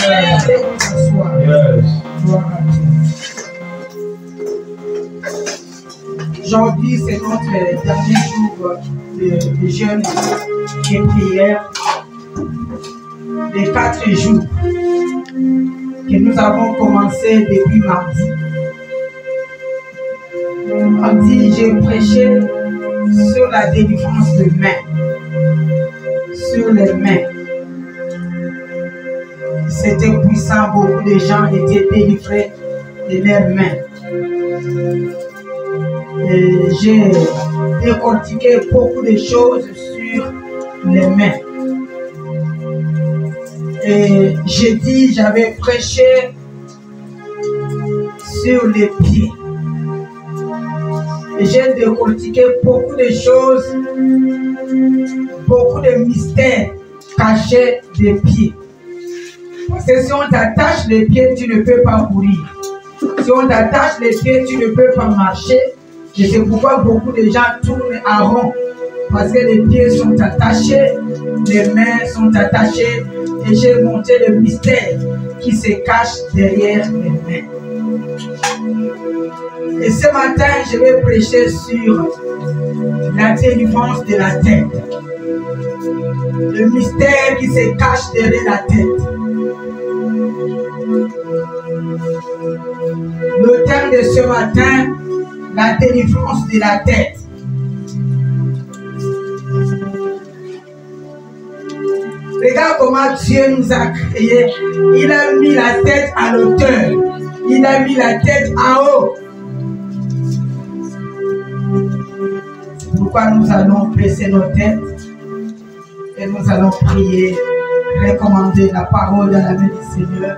Allez vous asseoir. Gloire à Dieu. Aujourd'hui, c'est notre dernier jour de jeûne et prière. Les 4 jours que nous avons commencé depuis mardi. Mardi, j'ai prêché sur la délivrance de mains. Sur les mains. C'était puissant, beaucoup de gens étaient délivrés de leurs mains. Et j'ai décortiqué beaucoup de choses sur les mains. Et jeudi, j'avais prêché sur les pieds. Et j'ai décortiqué beaucoup de choses, beaucoup de mystères cachés des pieds. Parce que si on t'attache les pieds, tu ne peux pas courir. Si on t'attache les pieds, tu ne peux pas marcher. Et c'est pourquoi beaucoup de gens tournent en rond. Parce que les pieds sont attachés, les mains sont attachées. Et j'ai montré le mystère qui se cache derrière les mains. Et ce matin, je vais prêcher sur la délivrance de la tête. Le mystère qui se cache derrière la tête. Le thème de ce matin, la délivrance de la tête. Regarde comment Dieu nous a créés. Il a mis la tête à l'auteur. Il a mis la tête en haut. Pourquoi nous allons presser nos têtes et nous allons prier, recommander la parole dans la main du Seigneur.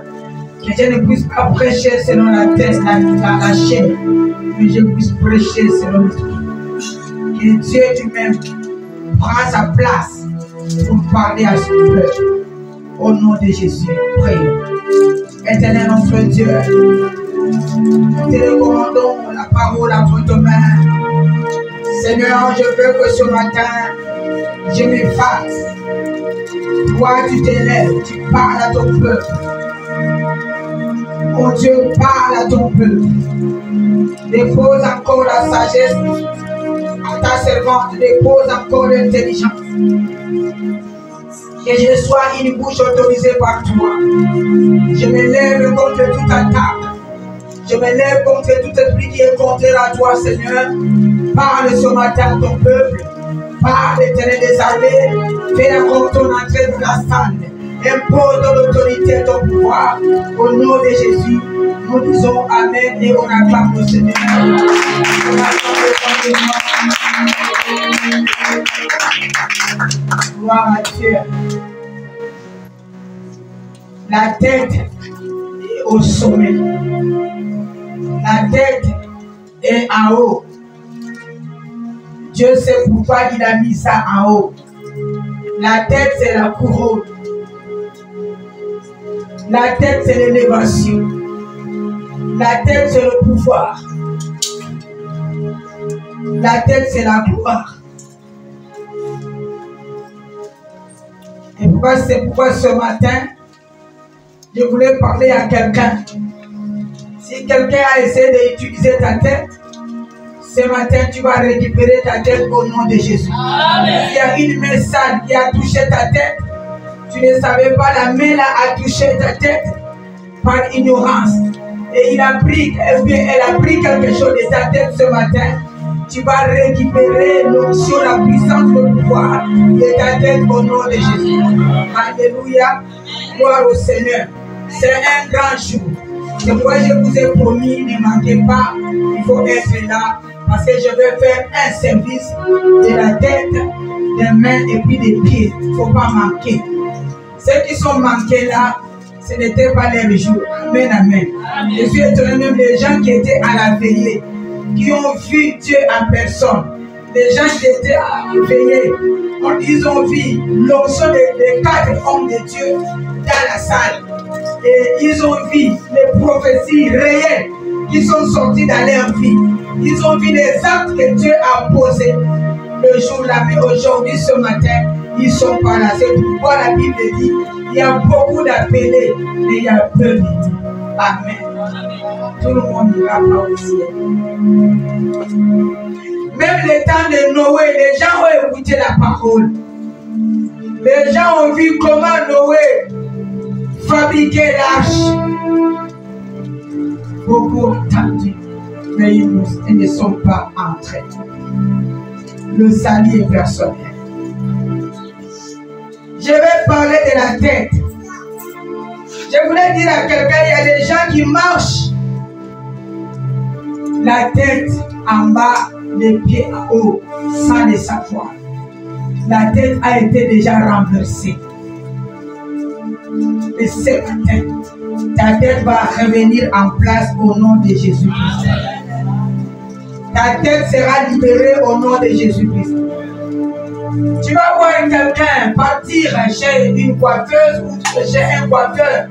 Que je ne puisse pas prêcher selon la tête, la chair, mais je puisse prêcher selon l'esprit. Que Dieu lui-même prend sa place pour parler à son peuple. Au nom de Jésus, prions. Éternel notre Dieu, nous te recommandons la parole entre tes mains. Seigneur, je veux que ce matin, je m'efface. Toi, tu t'élèves, tu parles à ton peuple. Oh Dieu, parle à ton peuple. Dépose encore la sagesse à ta servante, dépose encore l'intelligence. Que je sois une bouche autorisée par toi. Je me lève contre toute attaque. Je me lève contre tout esprit qui est contraire à toi, Seigneur. Parle ce matin à ton peuple. Parle, Éternel des armées. Fais encore ton entrée dans la salle. Impose ton autorité, ton pouvoir. Au nom de Jésus, nous disons Amen et on acclame le Seigneur. Gloire à Dieu. La tête est au sommet. La tête est en haut. Dieu sait pourquoi il a mis ça en haut. La tête, c'est la couronne. La tête, c'est l'élévation. La tête, c'est le pouvoir. La tête, c'est la gloire. Et c'est pourquoi ce matin, je voulais parler à quelqu'un. Si quelqu'un a essayé d'utiliser ta tête, ce matin, tu vas récupérer ta tête au nom de Jésus. Amen. Il y a une main sale qui a touché ta tête. Tu ne savais pas, la main là a touché ta tête par ignorance. Et elle a pris quelque chose de ta tête ce matin. Tu vas récupérer l'onction, la puissance, le pouvoir de ta tête au nom de Jésus. Alléluia. Gloire au Seigneur. C'est un grand jour. C'est pourquoi je vous ai promis, ne manquez pas. Il faut être là. Parce que je vais faire un service de la tête, des mains et puis des pieds. Il ne faut pas manquer. Ceux qui sont manqués là, ce n'était pas leur jour. Amen, amen. Je suis étonné même les gens qui étaient à la veillée, qui ont vu Dieu en personne. Les gens qui étaient à la veillée, ils ont vu l'onction des 4 hommes de Dieu dans la salle. Et ils ont vu les prophéties réelles qui sont sorties dans leur vie. Ils ont vu les actes que Dieu a posés le jour-là. Mais aujourd'hui, ce matin, ils ne sont pas là. C'est pourquoi la Bible dit Il y a beaucoup d'appelés, mais il y a peu d'élus. Amen. Tout le monde n'ira pas au ciel. Même le temps de Noé, les gens ont écouté la parole. Les gens ont vu comment Noé fabriquait l'arche. Beaucoup ont entendu, mais ils ne sont pas entrés. Le salut est personnel. Je vais parler de la tête. Je voulais dire à quelqu'un, il y a des gens qui marchent la tête en bas, les pieds en haut, sans le savoir. La tête a été déjà renversée. Et ce matin, ta tête va revenir en place au nom de Jésus-Christ. Ta tête sera libérée au nom de Jésus-Christ. Tu vas voir quelqu'un partir chez une coiffeuse ou chez un coiffeur.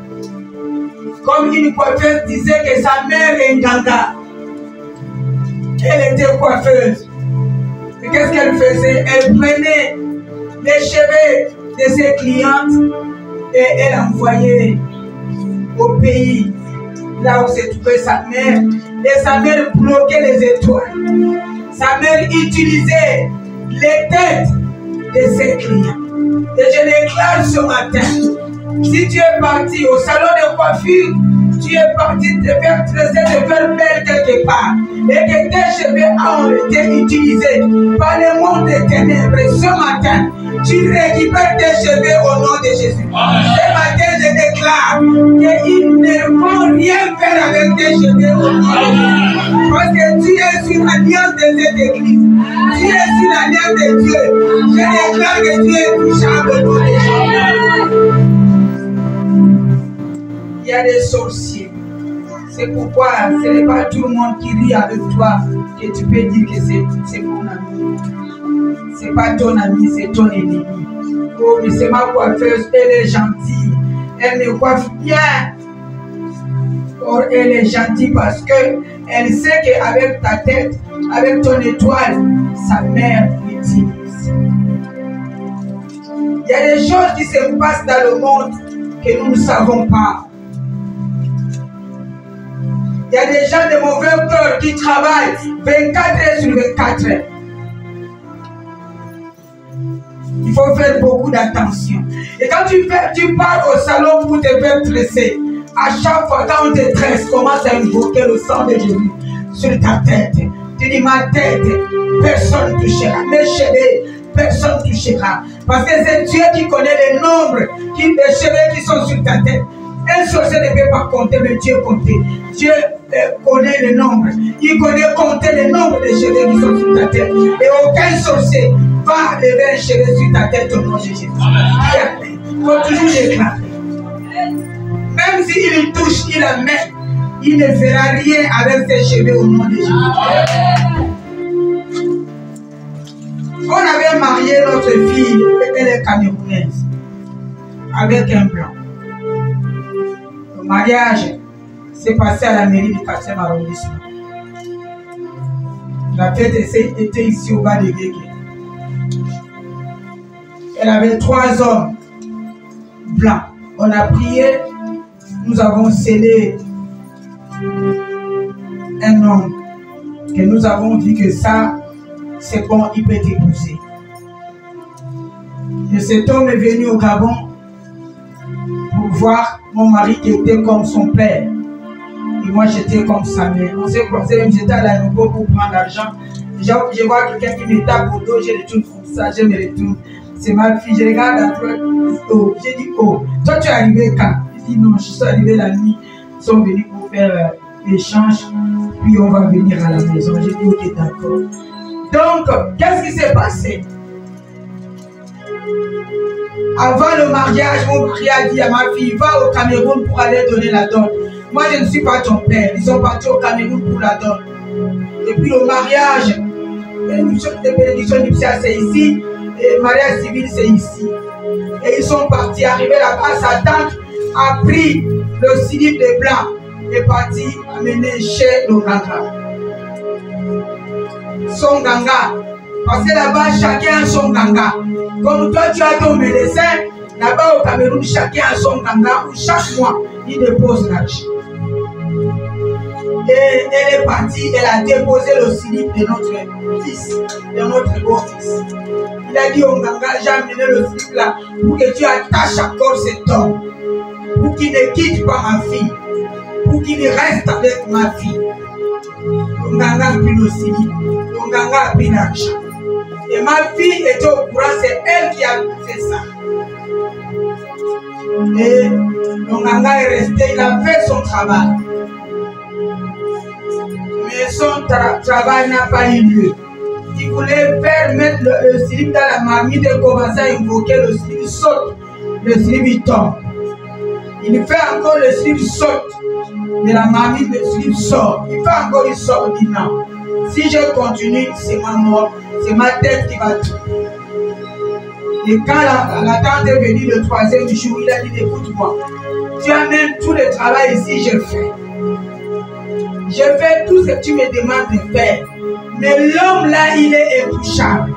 Comme une coiffeuse disait que sa mère est Nganga. Elle était coiffeuse. Et qu'est-ce qu'elle faisait? Elle prenait les cheveux de ses clientes et elle envoyait au pays là où se trouvait sa mère. Et sa mère bloquait les étoiles. Sa mère utilisait les têtes de ses clients. Et je déclare ce matin, si tu es parti au salon de coiffure, tu es parti te faire tresser, te faire belle quelque part, et que tes cheveux ont été utilisés par le monde des ténèbres, ce matin, tu récupères tes cheveux au nom de Jésus. Ce matin, je déclare qu'ils ne vont rien faire avec tes cheveux au nom de Jésus. Parce que tu es sur l'alliance de cette église. Tu es sur l'alliance de Dieu. Je déclare que tu es touchable au nom de Jésus. Il y a des sorciers. C'est pourquoi ce n'est pas tout le monde qui rit avec toi que tu peux dire que c'est mon ami. Ce n'est pas ton ami, c'est ton ennemi. Oh, mais c'est ma coiffeuse, elle est gentille. Elle me coiffe bien. Or, elle est gentille parce qu'elle sait qu'avec ta tête, avec ton étoile, sa mère l'utilise. Il y a des choses qui se passent dans le monde que nous ne savons pas. Il y a des gens de mauvais cœur qui travaillent 24 heures sur 24 heures. Il faut faire beaucoup d'attention. Et quand tu pars au salon pour te faire tresser, à chaque fois quand on te tresse, commence à invoquer le sang de Jésus sur ta tête. Tu dis, ma tête, personne ne touchera. Mes cheveux, personne ne touchera. Parce que c'est Dieu qui connaît le nombre des cheveux qui sont sur ta tête. Un sorcier ne peut pas compter, mais Dieu compte. Dieu connaît le nombre. Il connaît compter le nombre de cheveux qui sont sur ta tête. Et aucun sorcier va lever un cheveu sur ta tête au nom de Jésus. Il faut toujours déclarer. Même s'il touche, il la met, il ne fera rien avec ses cheveux au nom de Jésus. On avait marié notre fille, elle est camerounaise, avec un blanc. Le mariage s'est passé à la mairie du 4e arrondissement. La fête était ici au bas de Guégué. Elle avait 3 hommes blancs. On a prié, nous avons scellé un homme que nous avons dit que ça, c'est bon, il peut t'épouser. Et cet homme est venu au Gabon pour voir mon mari qui était comme son père. Et moi, j'étais comme sa mère. On s'est croisés, même j'étais à l'aéroport pour prendre l'argent. Je vois quelqu'un qui me tape au dos, je retourne comme ça, je me retourne. C'est ma fille, je regarde à toi. Oh, j'ai dit, oh, toi tu es arrivé quand? Il dit, non, je suis arrivé la nuit. Ils sont venus pour faire l'échange, puis on va venir à la maison. J'ai dit, ok, d'accord. Donc, qu'est-ce qui s'est passé? Avant le mariage, mon mari a dit à ma fille, va au Cameroun pour aller donner la dot. Moi, je ne suis pas ton père. Ils sont partis au Cameroun pour la dot. Et puis le mariage, bénédiction nuptiale, c'est ici. Et le mariage civil, c'est ici. Et ils sont partis, arrivés là-bas, sa tante a pris le slip de blanc et parti amener chez le ganga. Son ganga Parce que là-bas, chacun a son ganga. Comme toi, tu as ton médecin, là-bas au Cameroun, chacun a son ganga où chaque mois, il dépose l'argent. Et elle est partie, elle a déposé le slip de notre fils, de notre beau-fils. Il a dit au ganga, j'ai amené le slip là pour que tu attaches encore cet homme, pour qu'il ne quitte pas ma fille, pour qu'il reste avec ma fille. Le ganga a pris le slip, le ganga a pris l'argent. Et ma fille était au courant, c'est elle qui a fait ça. Et le ganga est resté, il a fait son travail. Mais son travail n'a pas eu lieu. Il voulait faire mettre le slip dans la marmite et commencer à invoquer, le slip saute, le slip il tombe. Il fait encore le slip saute de la marmite, le slip sort. Il fait encore, il sort, il dit non. Si je continue, c'est ma mort, c'est ma tête qui va tout. Et quand la tante est venue le troisième jour, il a dit écoute-moi, tu amènes tout le travail ici, je fais. Je fais tout ce que tu me demandes de faire. Mais l'homme là, il est intouchable.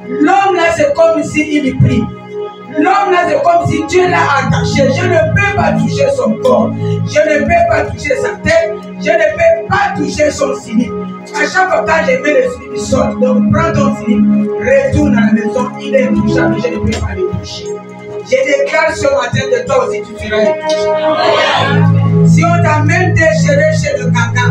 L'homme là, c'est comme s'il prie. L'homme là, c'est comme si Dieu l'a attaché. Je ne peux pas toucher son corps. Je ne peux pas toucher sa tête. Je ne peux pas toucher son slip. À chaque fois que je mets le slip, il sort. Donc prends ton slip, retourne à la maison. Il est intouchable. Je ne peux pas le toucher. Je déclare ce matin de toi aussi, tu seras intouchable. Si on t'a même déchiré chez le ganga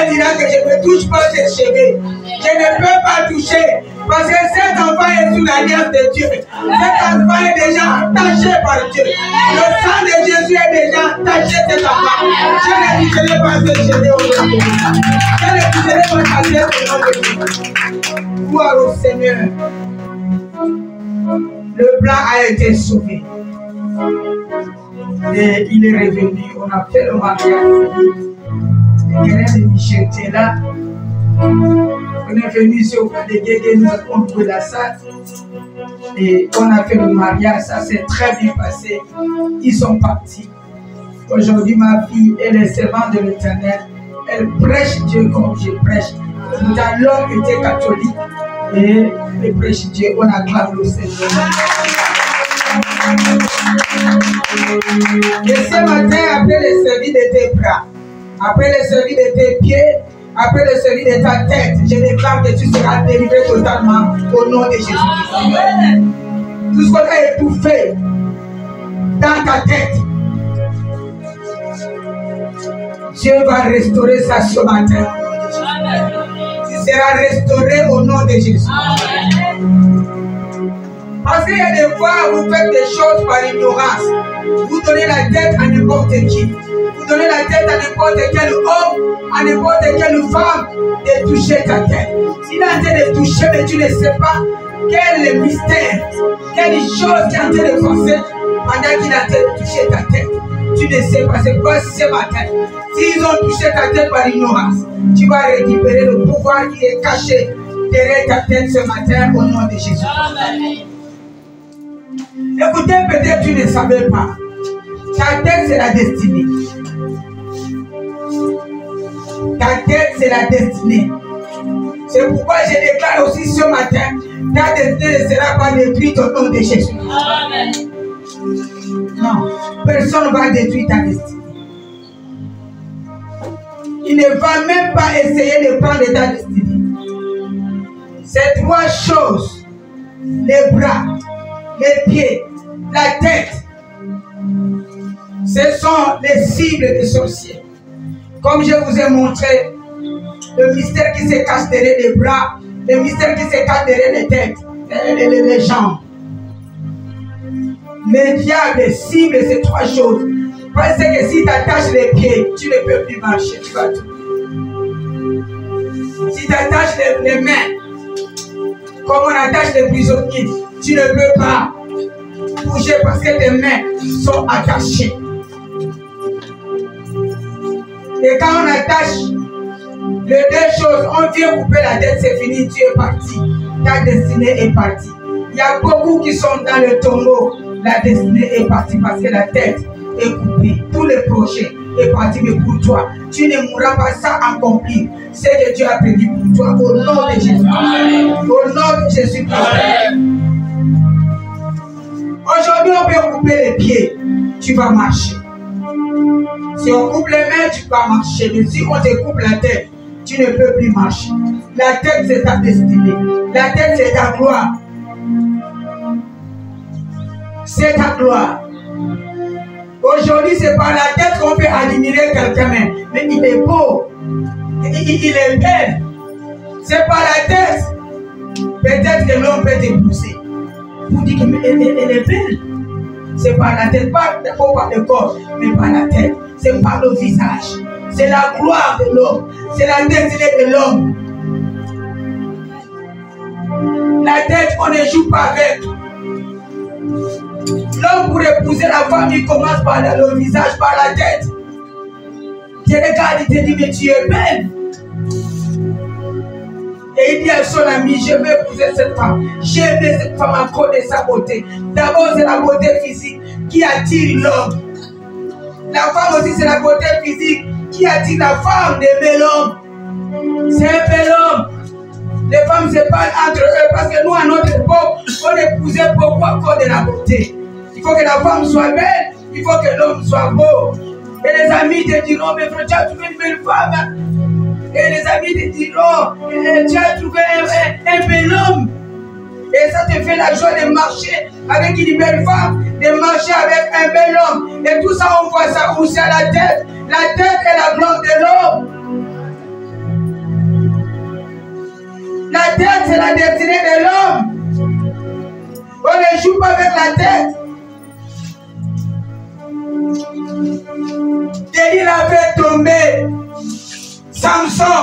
dira que je ne touche pas ses cheveux. Je ne peux pas toucher. Parce que cet enfant est sous l'alliance de Dieu. Cet enfant est déjà attaché par Dieu. Le sang de Jésus est déjà attaché à cet enfant. Je ne toucherai pas ses cheveux aujourd'hui. Je ne toucherai pas sa tête aujourd'hui. Gloire au Seigneur. Le blanc a été sauvé. Et il est revenu. On a fait le mariage. Le grain de Michel était là. On est venu ici au cas de Guégué, nous avons trouvé la salle. Et on a fait le mariage. Ça s'est très bien passé. Ils sont partis. Aujourd'hui, ma fille, elle est servante de l'Éternel. Elle prêche Dieu comme je prêche. L'homme était catholique. Et il prêche Dieu. On acclame le Seigneur. Et ce matin, après le service de tes bras, après le service de tes pieds, après le service de ta tête, je déclare que tu seras délivré totalement au nom de Jésus. Tout ce qu'on a étouffé dans ta tête, Dieu va restaurer ça ce matin. Tu seras restauré au nom de Jésus. Parce qu'il y a des fois où vous faites des choses par ignorance. Vous donnez la tête à n'importe qui. Vous donnez la tête à n'importe quel homme, à n'importe quelle femme de toucher ta tête. S'il est en train de toucher, mais tu ne sais pas quel est le mystère, quelle chose qui est en train de passer pendant qu'il est en train de toucher ta tête. Tu ne sais pas, c'est quoi ce matin. S'ils ont touché ta tête par ignorance, tu vas récupérer le pouvoir qui est caché derrière ta tête ce matin au nom de Jésus. Amen. Écoutez, peut-être tu ne savais pas. Ta tête, c'est la destinée. Ta tête, c'est la destinée. C'est pourquoi je déclare aussi ce matin, ta destinée ne sera pas détruite au nom de Jésus. Amen. Non, personne ne va détruire ta destinée. Il ne va même pas essayer de prendre ta destinée. Ces trois choses, les bras, les pieds, la tête, ce sont les cibles des sorciers. Comme je vous ai montré, le mystère qui se cache derrière les bras, le mystère qui se cache derrière les têtes, les jambes. Le diable cible ces trois choses. Parce que si tu attaches les pieds, tu ne peux plus marcher, tu vas tout. Si tu attaches les mains, comme on attache les prisonniers, tu ne peux pas bouger parce que tes mains sont attachées. Et quand on attache les deux choses, on vient couper la tête, c'est fini, tu es parti. Ta destinée est partie. Il y a beaucoup qui sont dans le tombeau. La destinée est partie parce que la tête est coupée. Tous les projets, est parti, mais pour toi, tu ne mourras pas sans accomplir ce que Dieu a prévu pour toi. Au nom de Jésus. Au nom de Jésus. Aujourd'hui, on peut couper les pieds, tu vas marcher. Si on coupe les mains, tu vas marcher. Mais si on te coupe la tête, tu ne peux plus marcher. La tête, c'est ta destinée. La tête, c'est ta gloire. C'est ta gloire. Aujourd'hui, c'est par la tête qu'on peut admirer quelqu'un, mais il est beau. Il est belle. C'est par la tête. Peut-être que l'homme peut t'épouser. Pour dire qu'elle est belle. C'est par la tête, pas par le corps, mais par la tête. C'est par le visage. C'est la gloire de l'homme. C'est la destinée de l'homme. La tête, on ne joue pas avec. L'homme pour épouser la femme, il commence par le visage, par la tête. Tu regardes, il te dit, mais tu es belle. Et il dit à son ami, je vais épouser cette femme. J'ai aimé cette femme à cause de sa beauté. D'abord, c'est la beauté physique qui attire l'homme. La femme aussi, c'est la beauté physique qui attire la femme d'aimer l'homme. C'est un bel homme. Les femmes se parlent entre eux parce que nous, à notre époque, on épousait beaucoup à cause de la beauté. Il faut que la femme soit belle, il faut que l'homme soit beau. Et les amis te diront, mais frère, tu as trouvé une belle femme. Et les amis te diront, tu as trouvé un bel homme. Et ça te fait la joie de marcher avec une belle femme, de marcher avec un bel homme. Et tout ça, on voit ça où c'est la tête. La tête est la gloire de l'homme. La tête, c'est la destinée de l'homme. On ne joue pas avec la tête. Délila fait tomber Samson.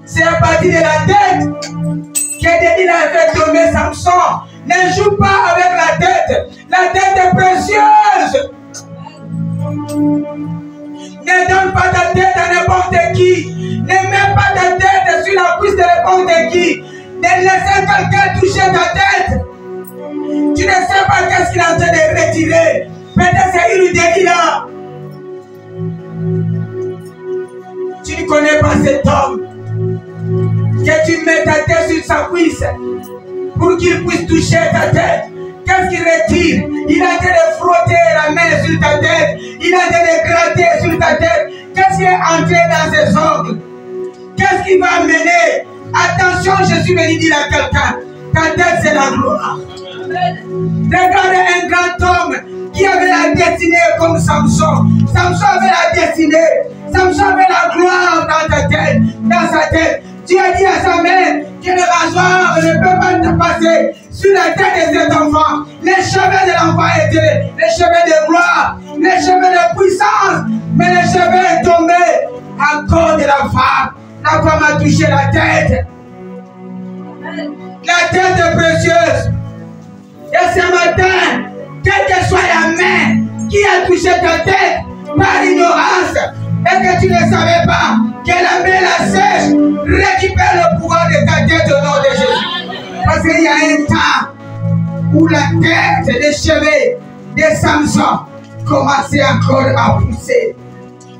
C'est à partir de la tête que Délila a fait tomber Samson. Ne joue pas avec la tête. La tête est précieuse. Ne donne pas ta tête à n'importe qui. Ne mets pas ta tête sur la cuisse de n'importe qui. Ne laissez quelqu'un toucher ta tête. Tu ne sais pas qu'est-ce qu'il est en train de retirer. Peut-être c'est une Délila. Tu ne connais pas cet homme. Que tu mets ta tête sur sa cuisse pour qu'il puisse toucher ta tête. Qu'est-ce qu'il retire? Il a été de frotter la main sur ta tête. Il a été de gratter sur ta tête. Qu'est-ce qui est entré dans ses ongles? Qu'est-ce qui va amener? Attention, je suis venu dire à quelqu'un. Ta tête, c'est la gloire. Regarde un grand homme qui avait la destinée comme Samson. Samson avait la destinée. Samson avait la gloire dans ta tête, dans sa tête. Dieu a dit à sa mère que le rasoir ne peut pas te passer sur la tête de cet enfant. Les cheveux de l'enfant étaient les cheveux de gloire, les cheveux de puissance, mais les cheveux sont tombés à cause de la femme. La femme a touché la tête. La tête est précieuse. Et ce matin, quelle que soit la main qui a touché ta tête par ignorance, et que tu ne savais pas que la main la sèche, récupère le pouvoir de ta tête au nom de Jésus. Parce qu'il y a un temps où la tête, les cheveux de Samson commençaient encore à pousser.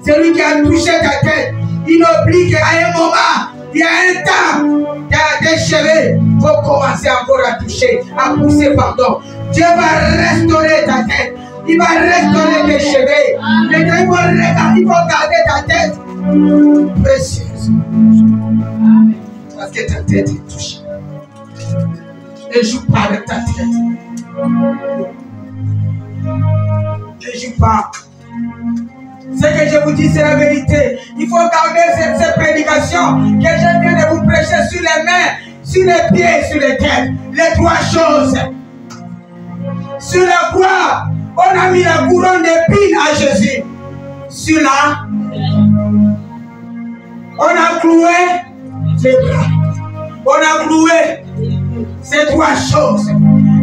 Celui qui a touché ta tête, il oublie qu'à un moment, il y a un temps, il y a des cheveux vont commencer encore à toucher, à pousser, pardon. Dieu va restaurer ta tête. Il va restaurer tes cheveux. Maintenant, il faut garder ta tête précieuse. Parce que ta tête est touchée. Ne joue pas avec ta tête. Ne joue pas. Ce que je vous dis, c'est la vérité. Il faut garder cette prédication que je viens de vous prêcher sur les mains, sur les pieds, sur les têtes. Les trois choses. Sur la croix, on a mis la couronne d'épines à Jésus. Sur là, on a cloué les bras. On a cloué ces trois choses.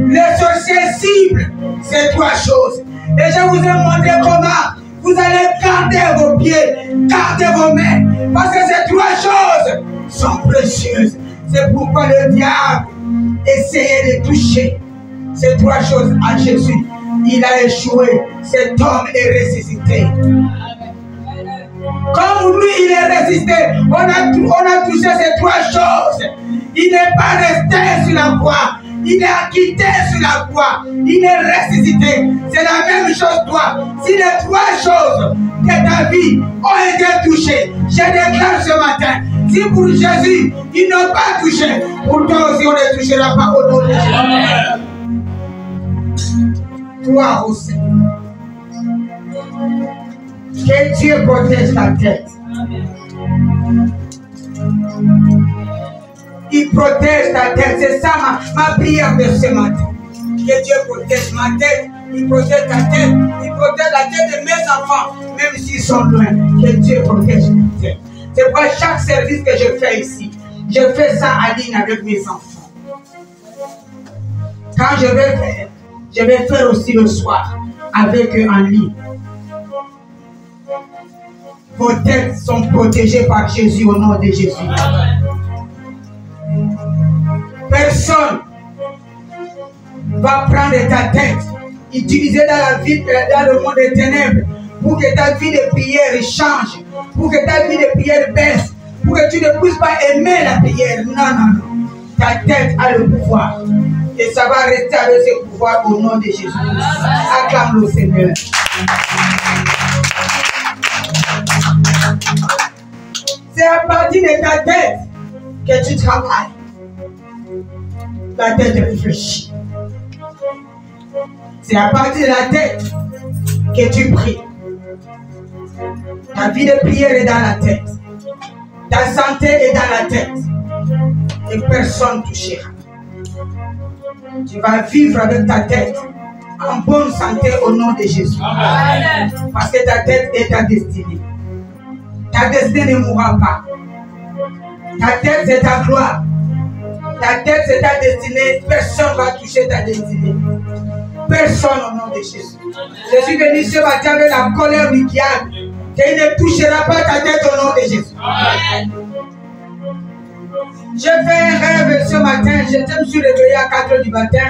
Les sorciers ciblent ces trois choses. Et je vous ai montré comment vous allez garder vos pieds, garder vos mains. Parce que ces trois choses sont précieuses. C'est pourquoi le diable essayait de toucher ces trois choses à Jésus. Il a échoué. Cet homme est ressuscité. Comme lui, il est résisté. On a touché ces trois choses. Il n'est pas resté sur la croix. Il est quitté sur la croix. Il est ressuscité. C'est la même chose toi. Si les trois choses de ta vie ont été touchées, je déclare ce matin, si pour Jésus, ils n'ont pas touché, pour toi aussi on ne touchera pas au nom de Jésus. Toi aussi. Que Dieu protège ta tête. Il protège ta tête. C'est ça ma prière de ce matin. Que Dieu protège ma tête. Il protège ta tête. Il protège la tête de mes enfants. Même s'ils sont loin. Que Dieu protège ta tête. C'est pourquoi chaque service que je fais ici, je fais ça en ligne avec mes enfants. Quand je vais faire aussi le soir avec eux en ligne. Vos têtes sont protégées par Jésus au nom de Jésus. Personne va prendre ta tête, utiliser dans le monde des ténèbres, pour que ta vie de prière change, pour que ta vie de prière baisse, pour que tu ne puisses pas aimer la prière. Non, non, non. Ta tête a le pouvoir. Et ça va rester avec ce pouvoir au nom de Jésus. Acclame le Seigneur. C'est à partir de ta tête que tu travailles. La tête réfléchit. C'est à partir de la tête que tu pries. Ta vie de prière est dans la tête. Ta santé est dans la tête. Et personne ne touchera. Tu vas vivre avec ta tête en bonne santé au nom de Jésus. Amen. Parce que ta tête est ta destinée. Ta destinée ne mourra pas. Ta tête, c'est ta gloire. Ta tête, c'est ta destinée. Personne ne va toucher ta destinée. Personne au nom de Jésus. Je suis venu ce matin avec la colère du diable. Et il ne touchera pas ta tête au nom de Jésus. Amen. J'ai fait un rêve ce matin. Je me suis réveillé à 4 h du matin.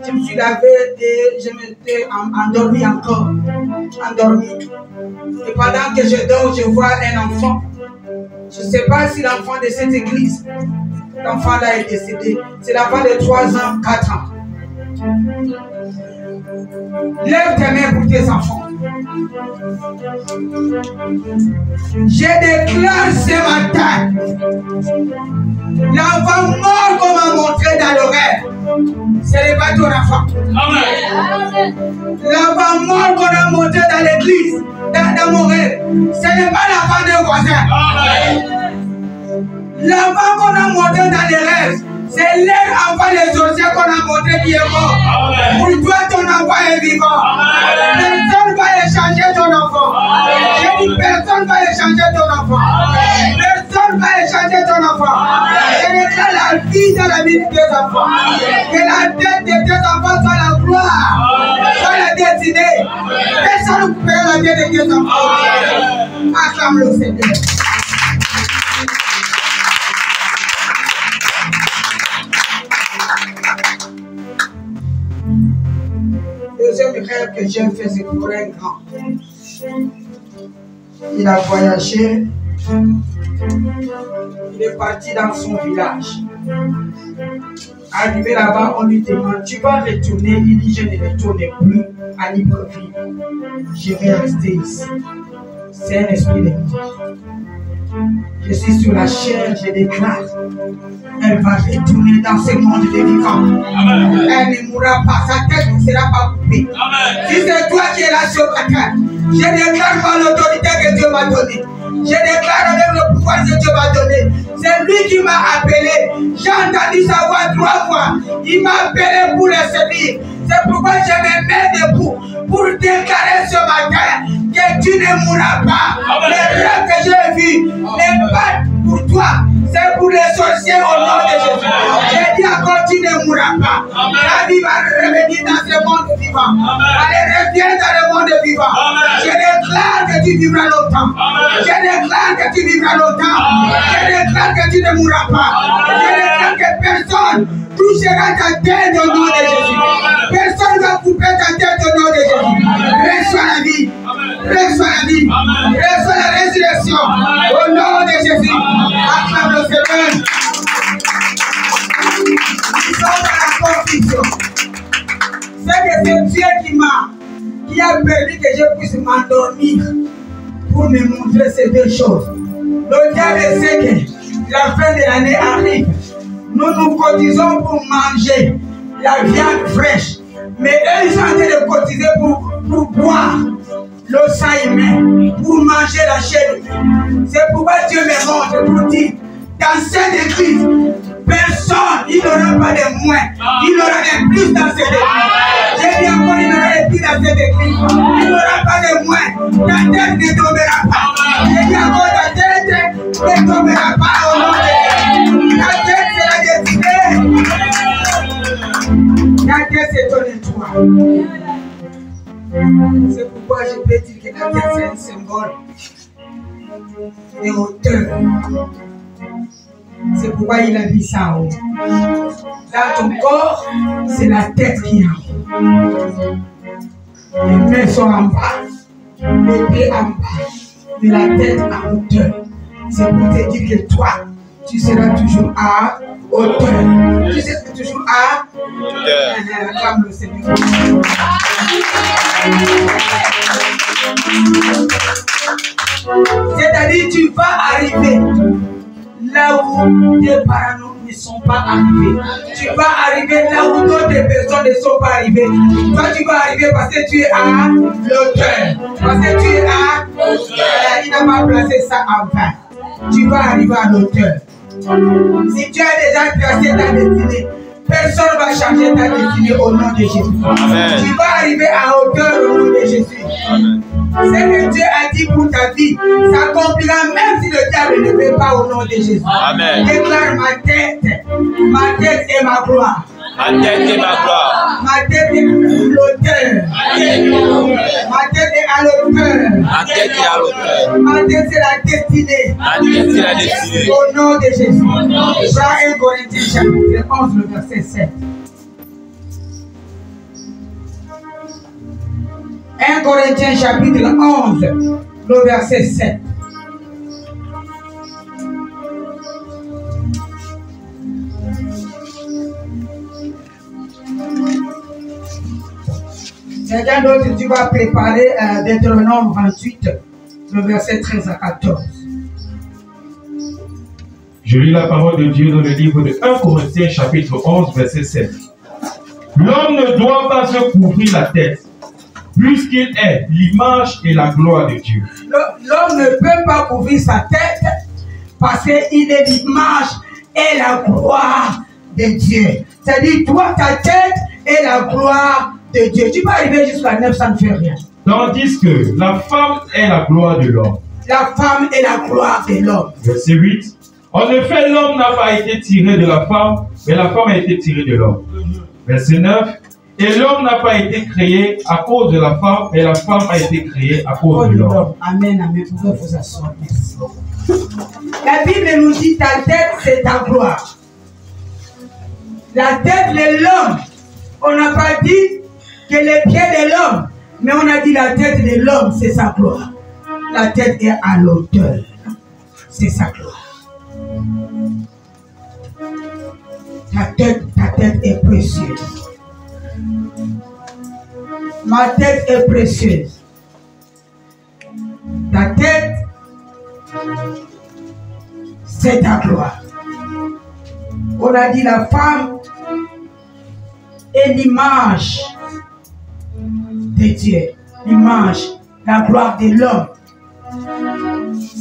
Je me suis lavé et je m'étais endormi encore. Endormi. Et pendant que je dors, je vois un enfant. Je ne sais pas si l'enfant de cette église, l'enfant là est décédé. C'est l'enfant de 3 ans, 4 ans. Lève tes mains pour tes enfants. Je déclare ce matin, l'enfant mort qu'on m'a montré dans le rêve, ce n'est pas ton enfant. Amen. L'enfant mort qu'on a montré dans l'église, dans mon rêve, ce n'est pas l'enfant d'un voisin. Amen. L'enfant qu'on a montré dans les rêves, c'est l'enfant des sorciers qu'on a montré qui est mort. Amen. Pour toi, ton enfant est vivant. Amen. Personne ne va échanger ton enfant. J'ai dit, personne ne va échanger ton enfant. Amen. Personne ne va échanger ton enfant. Je déclare la vie dans la vie de tes enfants. Amen. Que la tête de tes enfants soit la gloire, soit la destinée. Personne ne coupera la tête de tes enfants. Acclame le Seigneur. Deuxième rêve que j'ai fait, c'est pour un grand. Il a voyagé. Il est parti dans son village. Arrivé là-bas, on lui demande, tu vas retourner? Il dit, je ne retourne plus à Libreville. Je vais rester ici. C'est un esprit de mort. Je suis sur la chair, je déclare. Elle va retourner dans ce monde des vivants. Amen. Elle ne mourra pas, sa tête ne sera pas coupée. Amen. Si c'est toi qui es là ce matin, je déclare par l'autorité que Dieu m'a donnée. Je déclare avec le pouvoir que Dieu m'a donné. C'est lui qui m'a appelé. J'ai entendu sa voix 3 fois. Il m'a appelé pour le servir. C'est pourquoi je me mets debout pour déclarer ce matin que tu ne mourras pas. Amen. Les rêves que j'ai vus n'est pas pour toi, c'est pour les sorciers au nom de Jésus. J'ai dit encore, tu ne mourras pas. Amen. La vie va revenir dans ce monde vivant. Elle revient dans le monde vivant. Amen. Je déclare que tu vivras longtemps. Amen. Je déclare que tu vivras longtemps. Amen. Je déclare que tu ne mourras pas. Amen. Je déclare que personne touchera ta tête au nom de Jésus. Personne ne va couper ta tête au nom de Jésus. Reçois la vie. Reçois la vie. Reçois la résurrection. c'est Dieu qui a permis que je puisse m'endormir pour me montrer ces deux choses. Le diable sait que la fin de l'année arrive. Nous nous cotisons pour manger la viande fraîche. Mais eux, ils sont en train de cotiser pour boire le sang humain, pour manger la chair humaine. C'est pourquoi Dieu me montre pour dire, dans cette église, personne, il n'aura pas de moins, il aura de plus dans cette église. J'ai dit encore, il n'aura de plus dans cette église. Il n'aura pas de moins. Ta tête ne tombera pas. J'ai dit encore, ta tête ne tombera pas au nom de Dieu. Ta tête sera destinée. La tête, c'est ton étoile. C'est pourquoi je peux dire que la tête, c'est un symbole de hauteur. C'est pourquoi il a dit ça en haut. Dans ton corps, c'est la tête qui est en haut. Les mains sont en bas, les pieds en bas, mais la tête en hauteur. C'est pour te dire que toi, tu seras toujours à hauteur. Tu seras toujours à hauteur. Acclame le Seigneur. C'est-à-dire, tu vas arriver là où tes parents ne sont pas arrivés. Tu vas arriver là où d'autres personnes ne sont pas arrivées. Toi, tu vas arriver parce que tu es à l'auteur. Parce que tu es à l'auteur. Il n'a pas placé ça en vain. Tu vas arriver à l'auteur. Si tu as déjà tracé ta destinée, personne ne va changer ta destinée au nom de Jésus. Amen. Tu vas arriver à hauteur au nom de Jésus. Amen. Ce que Dieu a dit pour ta vie s'accomplira même si le diable ne veut pas au nom de Jésus. Amen. Déclare ma tête est ma gloire. Ma tête est ma gloire. Ma tête est l'auteur. Ma tête est à l'auteur. Ma tête est à l'auteur. Ma tête c'est la destinée. Ma tête c'est la destinée. Au nom de Jésus. Jean 1 Corinthiens chapitre 11 le verset 7. 1 Corinthiens chapitre 11 le verset 7. Quelqu'un d'autre, tu vas préparer Deutéronome 28, le verset 13 à 14. Je lis la parole de Dieu dans le livre de 1 Corinthiens chapitre 11, verset 7. L'homme ne doit pas se couvrir la tête, puisqu'il est l'image et la gloire de Dieu. L'homme ne peut pas couvrir sa tête parce qu'il est l'image et la gloire de Dieu. C'est-à-dire, toi, ta tête est la gloire de Dieu. Tu peux arriver jusqu'à 9, ça ne fait rien. Tandis que la femme est la gloire de l'homme. La femme est la gloire de l'homme. Verset 8. En effet, l'homme n'a pas été tiré de la femme, mais la femme a été tirée de l'homme. Verset 9. Et l'homme n'a pas été créé à cause de la femme, mais la femme a été créée à cause de l'homme. Amen, amen. Vous pouvez vous asseoir. Merci. La Bible nous dit ta tête, c'est ta gloire. La tête de l'homme, on n'a pas dit que les pieds de l'homme, mais on a dit la tête de l'homme, c'est sa gloire. La tête est à l'auteur, c'est sa gloire. Ta tête est précieuse. Ma tête est précieuse. Ta tête, c'est ta gloire. On a dit la femme est l'image de Dieu, l'image, la gloire de l'homme.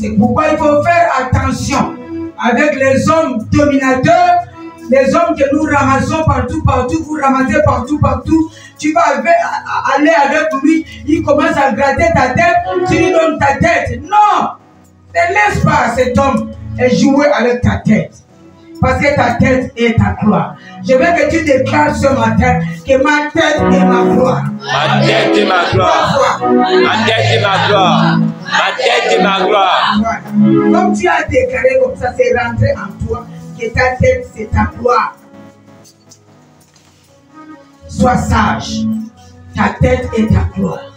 C'est pourquoi il faut faire attention avec les hommes dominateurs, les hommes que nous ramassons partout, vous ramassez partout. Tu vas aller avec lui, il commence à gratter ta tête, tu lui donnes ta tête. Non! Ne laisse pas cet homme jouer avec ta tête. Parce que ta tête est ta gloire. Je veux que tu déclares ce matin que ma tête est ma gloire. Ma tête est ma gloire. Ma tête est ma gloire. Ma tête est ma gloire. Comme tu as déclaré comme ça, c'est rentré en toi que ta tête c'est ta gloire. Sois sage. Ta tête est ta gloire.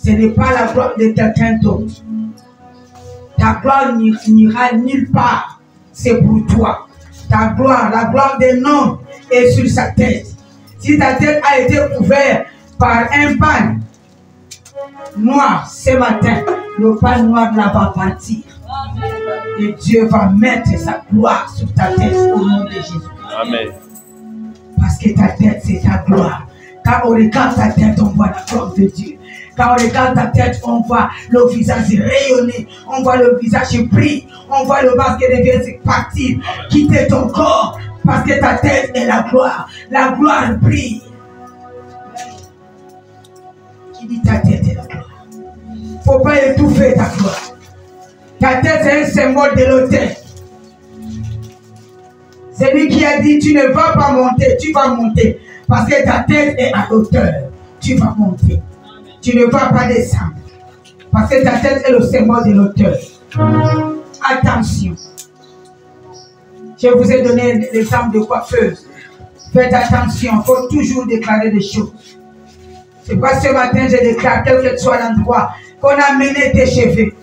Ce n'est pas la gloire de quelqu'un d'autre. Ta gloire n'ira nulle part. C'est pour toi. Ta gloire, la gloire d'un homme est sur sa tête. Si ta tête a été couverte par un pan noir ce matin, le pan noir là va partir. Et Dieu va mettre sa gloire sur ta tête au nom de Jésus. Amen. Parce que ta tête, c'est ta gloire. Quand on regarde ta tête, on voit la gloire de Dieu. Quand on regarde ta tête, on voit le visage rayonner. On voit le visage briller. On voit le masque devient partir, quitter ton corps. Parce que ta tête est la gloire. La gloire brille. Qui dit ta tête est la gloire? Il ne faut pas étouffer ta gloire. Ta tête est un symbole de l'autel. C'est lui qui a dit, tu ne vas pas monter, tu vas monter. Parce que ta tête est à hauteur. Tu vas monter. Tu ne vas pas descendre. Parce que ta tête est le symbole de l'auteur. Attention. Je vous ai donné l'exemple de coiffeuse. Faites attention. Il faut toujours déclarer des choses. C'est pourquoi ce matin, je déclare, quel que soit l'endroit qu'on a mené tes cheveux,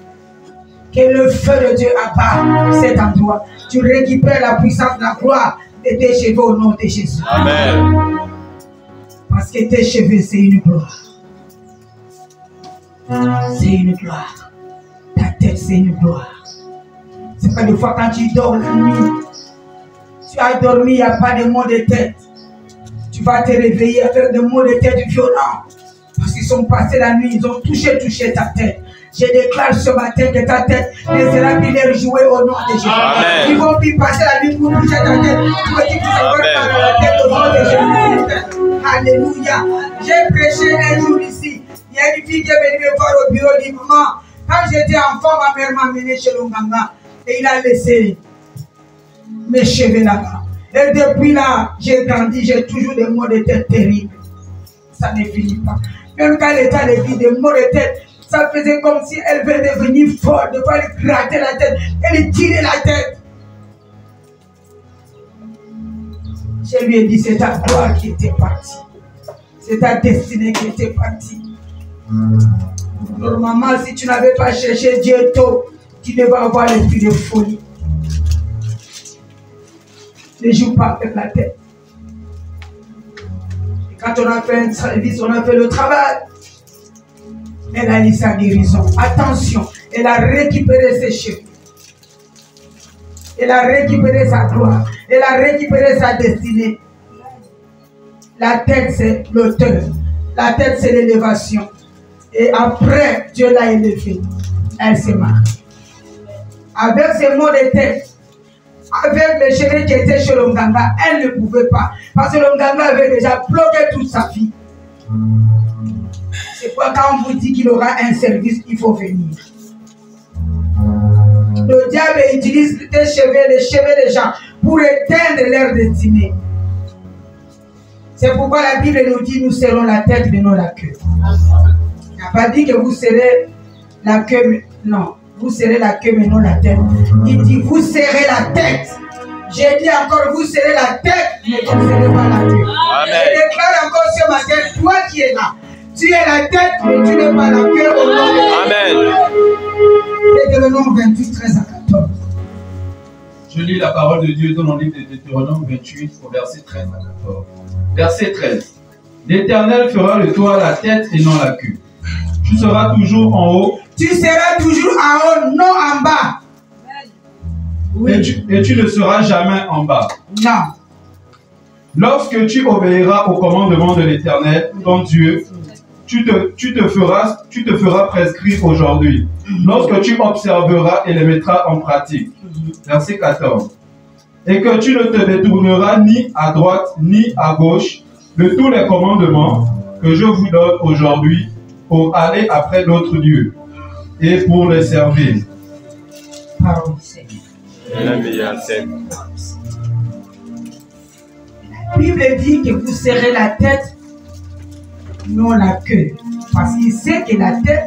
que le feu de Dieu abat cet endroit. Tu récupères la puissance, la gloire de tes cheveux au nom de Jésus. Amen. Parce que tes cheveux, c'est une gloire. C'est une gloire. Ta tête, c'est une gloire. C'est pas des fois quand tu dors la nuit, tu as dormi, il n'y a pas de maux de tête. Tu vas te réveiller avec des maux de tête violents. Parce qu'ils sont passés la nuit, ils ont touché ta tête. Je déclare ce matin que ta tête ne sera plus les jouer au nom de Jésus. Amen. Ils vont plus passer la nuit pour toucher ta tête. Pour que tu puisses avoir par la tête au nom de Jésus. Alléluia. J'ai prêché un jour ici. Il y a une fille qui est venue me voir au bureau. Elle dit, maman, quand j'étais enfant, ma mère m'a amené chez l'Onganga. Et il a laissé mes cheveux là-bas. Et depuis là, j'ai grandi, j'ai toujours des maux de tête terribles. Ça ne finit pas. Même quand elle était à l'église, des maux de tête, ça faisait comme si elle venait devenir forte, de pas lui gratter la tête, elle lui tirer la tête. Je lui ai dit, c'est ta gloire qui était partie. C'est ta destinée qui était partie. Normalement, si tu n'avais pas cherché Dieu tôt, tu ne vas avoir l'esprit de folie. Ne joue pas avec la tête. Et quand on a fait un service, on a fait le travail. Elle a eu sa guérison. Attention, elle a récupéré ses cheveux. Elle a récupéré sa gloire. Elle a récupéré sa destinée. La tête, c'est l'auteur. La tête, c'est l'élévation. Et après, Dieu l'a élevée. Elle s'est mariée. Avec ses mots de tête, avec les cheveux qui étaient chez l'Onganga, elle ne pouvait pas. Parce que l'Onganga avait déjà bloqué toute sa vie. C'est pourquoi quand on vous dit qu'il aura un service, il faut venir. Le diable utilise tes cheveux, les cheveux des gens, pour éteindre leur destinée. C'est pourquoi la Bible nous dit, nous serons la tête, mais non la queue. Il n'a pas dit que vous serez la queue, mais non. Vous serez la queue, mais non la tête. Il dit, vous serez la tête. J'ai dit encore, vous serez la tête, mais vous ne serez pas la queue. Amen. Je déclare encore ce matin, toi qui es là, tu es la tête, mais tu n'es pas la queue au nom de Amen. Deutéronome 28, 13 à 14. Je lis la parole de Dieu dans le livre de Deutéronome 28, au verset 13 à 14. Verset 13. L'Éternel fera de toi la tête et non la queue. Tu seras toujours en haut. Tu seras toujours en haut, non en bas. Oui. Et tu ne seras jamais en bas. Non. Lorsque tu obéiras au commandement de l'Éternel, ton Dieu, tu te feras prescrire aujourd'hui. Lorsque tu observeras et les mettras en pratique. Verset 14. Et que tu ne te détourneras ni à droite ni à gauche de tous les commandements que je vous donne aujourd'hui pour aller après d'autres dieux et pour les servir. Parole du Seigneur. La Bible dit que vous serez la tête, non la queue. Parce qu'il sait que la tête,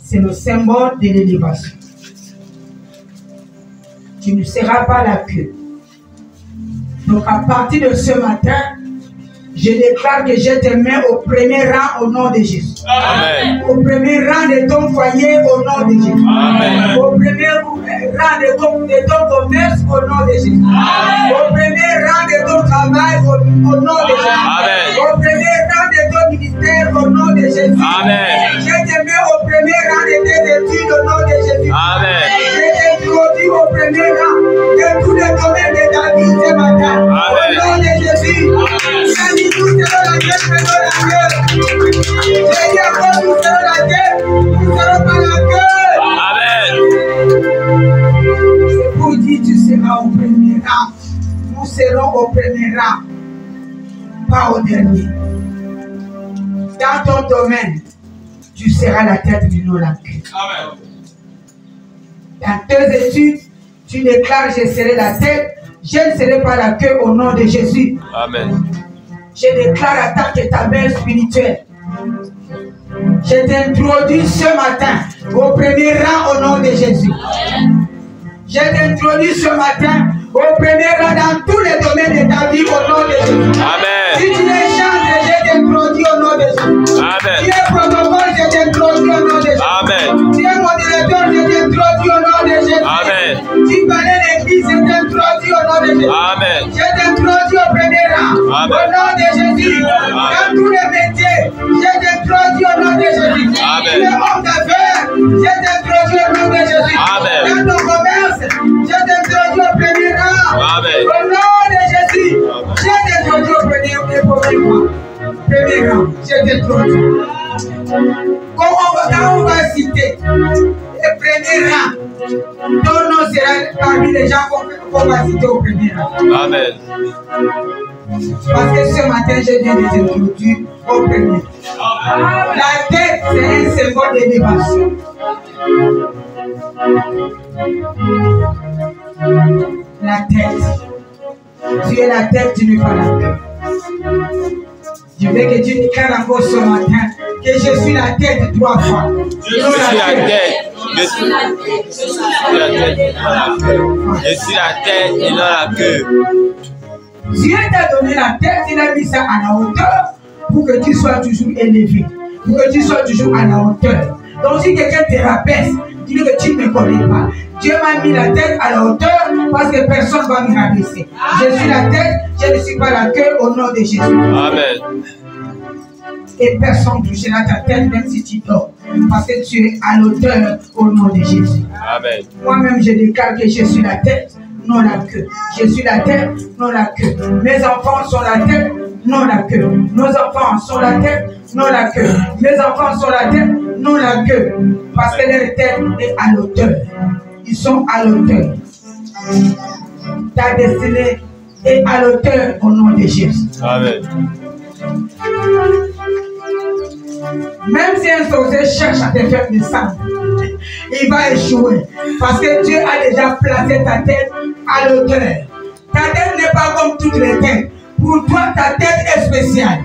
c'est le symbole de l'élévation. Tu ne seras pas la queue. Donc à partir de ce matin, Je déclare que je te mets au premier rang au nom de Jésus. Amen. Au premier rang de ton foyer au nom de Jésus. Amen. Au premier rang de ton commerce au nom de Jésus. Au premier rang de ton travail au nom de Jésus. Amen. Au premier rang de ton ministère au nom de Jésus. Amen. Je te mets au premier rang de tes études au nom de Jésus. Amen. Je t'introduis au premier rang de tous les domaines de ta vie ce matin. Au nom de Jésus. Nous serons la tête, mais non la queue. J'ai dit encore, nous serons la tête, nous ne serons pas la queue. Amen. C'est pour dire tu seras au premier rang. Nous serons au premier rang, pas au dernier. Dans ton domaine, tu seras la tête, mais non la queue. Amen. Dans tes études, tu déclares je serai la tête, je ne serai pas la queue au nom de Jésus. Amen. Je déclare à ta mère spirituelle. Je t'introduis ce matin au premier rang au nom de Jésus. Je t'introduis ce matin au premier rang dans tous les domaines de ta vie au nom de Jésus. Amen. Si tu es chantre, je t'introduis au nom de Jésus. Amen. Si tu es protocole, je t'introduis au nom de Jésus. Amen. Si tu es modérateur, je t'introduis au nom de Jésus. Amen. Si tu parlais l'église, je t'introduis au nom de Jésus. Amen. Je t'introduis au premier rang. Amen. Au nom de Jésus. Dans tous les métiers, je t'introduis au nom de Jésus. Amen. Tu es homme d'affaires, je t'introduis au nom de Jésus. Amen. Dans ton commerce, je t'introduis au premier rang. Amen. Au nom de Jésus, je t'introduis au premier rang. Premier rang, je t'introduis. Quand on va citer le premier rang, ton nom sera parmi les gens qu'on va citer au premier rang. Amen. Parce que ce matin, je viens de t'introduire au premier. La tête, c'est un symbole d'élévation. La tête. Tu es la tête, tu n'es pas la queue. Je veux que tu déclares encore ce matin que je suis la tête 3 fois. Je suis la tête. Je suis la tête et non la queue. Je suis la tête et non la queue. Dieu t'a donné la tête, il a mis ça à la hauteur pour que tu sois toujours élevé, pour que tu sois toujours à la hauteur. Donc si quelqu'un te rabaisse, dis-lui que tu ne me connais pas. Dieu m'a mis la tête à la hauteur parce que personne ne va me rabaisser. Je suis la tête, je ne suis pas la queue au nom de Jésus. Amen. Et personne ne touchera ta tête même si tu dors. Parce que tu es à l'auteur au nom de Jésus. Amen. Moi-même, je déclare que je suis la tête, non la queue. Je suis la tête, non la queue. Mes enfants sont la tête, non la queue. Nos enfants sont la tête, non la queue. Mes enfants sont la tête, non la queue. Parce que leur tête est à l'auteur. Ils sont à l'auteur. Ta destinée est à l'auteur au nom de Jésus. Amen. Même si un sorcier cherche à te faire descendre, il va échouer. Parce que Dieu a déjà placé ta tête à l'auteur. Ta tête n'est pas comme toutes les têtes. Pour toi, ta tête est spéciale.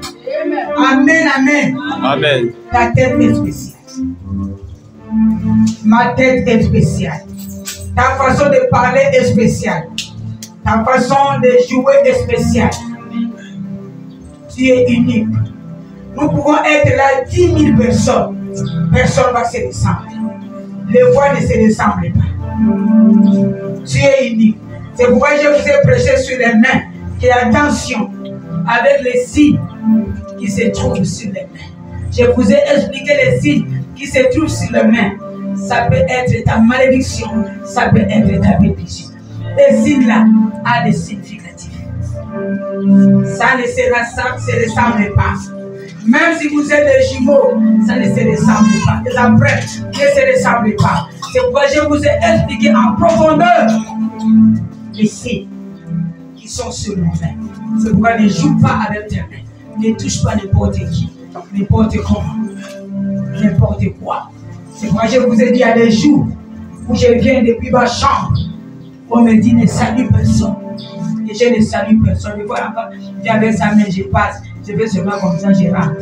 Amen, amen. Amen. Ta tête est spéciale. Ma tête est spéciale. Ta façon de parler est spéciale. Ta façon de jouer est spéciale. Tu es unique. Nous pouvons être là 10 000 personnes. Personne ne va se ressembler. Les voix ne se ressemblent pas. Tu es unique. C'est pourquoi je vous ai prêché sur les mains. Que attention avec les signes qui se trouvent sur les mains. Je vous ai expliqué les signes qui se trouvent sur les mains. Ça peut être ta malédiction, ça peut être ta bénédiction. Les signes-là ont des significatifs. Ça ne se ressemble pas. Même si vous êtes des jumeaux, ça ne se ressemble pas. Les empreintes ne se ressemblent pas. C'est pourquoi je vous ai expliqué en profondeur les signes qui sont sur nos mains. C'est pourquoi ne joue pas avec tes mains. Ne touche pas n'importe qui, n'importe comment, n'importe quoi. C'est pourquoi je vous ai dit à des jours où je viens depuis ma chambre, on me dit ne salue personne. Et je ne salue personne. Je vois encore, j'avais sa main, je passe, je vais seulement comme ça, je rentre.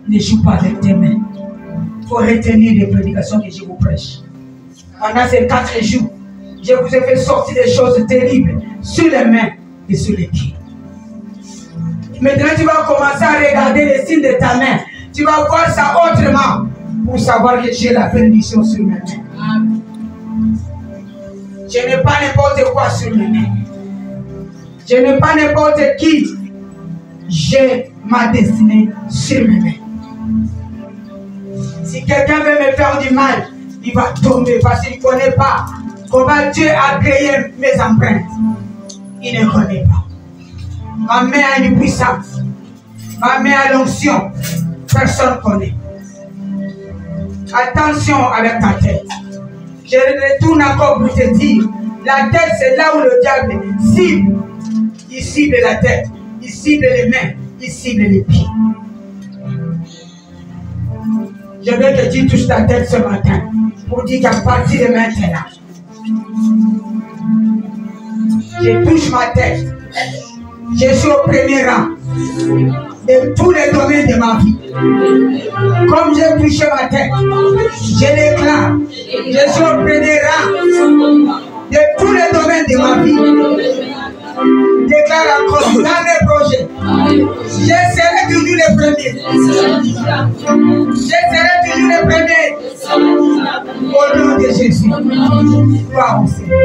Ne joue pas avec tes mains. Il faut retenir les prédications que je vous prêche. Pendant ces 4 jours, je vous ai fait sortir des choses terribles sur les mains et sur les pieds. Maintenant, tu vas commencer à regarder les signes de ta main. Tu vas voir ça autrement pour savoir que j'ai la bénédiction sur mes mains. Je n'ai pas n'importe quoi sur mes mains. Je n'ai pas n'importe qui. J'ai ma destinée sur mes mains. Si quelqu'un veut me faire du mal, il va tomber parce qu'il ne connaît pas comment Dieu a créé mes empreintes. Il ne connaît pas. Ma main a une puissance. Ma main a l'onction. Personne ne connaît. Attention avec ta tête. Je retourne encore pour te dire, la tête c'est là où le diable cible. Il cible la tête, il cible les mains, il cible les pieds. Je veux que tu touches ta tête ce matin pour dire qu'à partir de maintenant, je touche ma tête. Je suis au premier rang de tous les domaines de ma vie. Comme j'ai touché ma tête, je déclare, je suis au premier rang de tous les domaines de ma vie. Déclare encore dans mes projets. Je serai toujours le premier. Je serai toujours le premier. Au nom de Jésus. Gloire au Seigneur.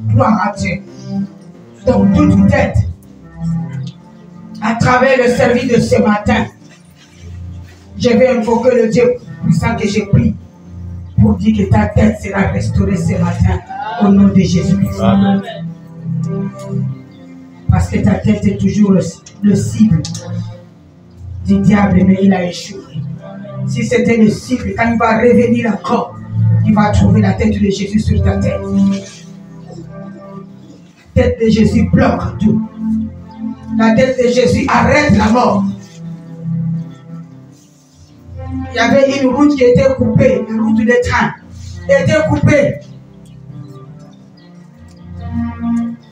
Gloire à Dieu. Donc toute tête, à travers le service de ce matin, je vais invoquer le Dieu puissant que j'ai pris pour dire que ta tête sera restaurée ce matin au nom de Jésus-Christ. Amen. Parce que ta tête est toujours le cible du diable, mais il a échoué. Si c'était le cible, quand il va revenir encore, il va trouver la tête de Jésus sur ta tête. La tête de Jésus bloque tout. La tête de Jésus arrête la mort. Il y avait une route qui était coupée, une route de train était coupée.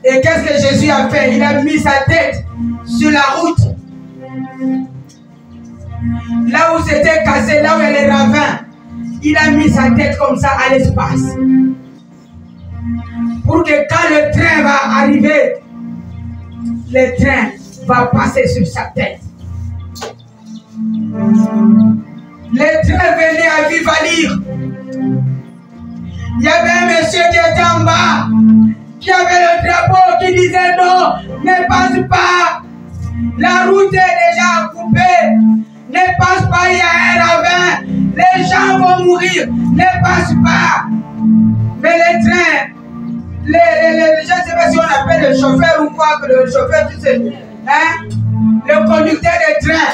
Et qu'est-ce que Jésus a fait? Il a mis sa tête sur la route. Là où c'était cassé, là où il y a les ravins, il a mis sa tête comme ça à l'espace. Pour que quand le train va arriver, le train va passer sur sa tête. Le train venait à Vivalir. Il y avait un monsieur qui était en bas, qui avait le drapeau qui disait non, ne passe pas. La route est déjà coupée. Ne passe pas, il y a un ravin. Les gens vont mourir. Ne passe pas. Mais le train, je ne sais pas si on appelle le chauffeur ou quoi, que le chauffeur, tu sais, hein? Le conducteur de train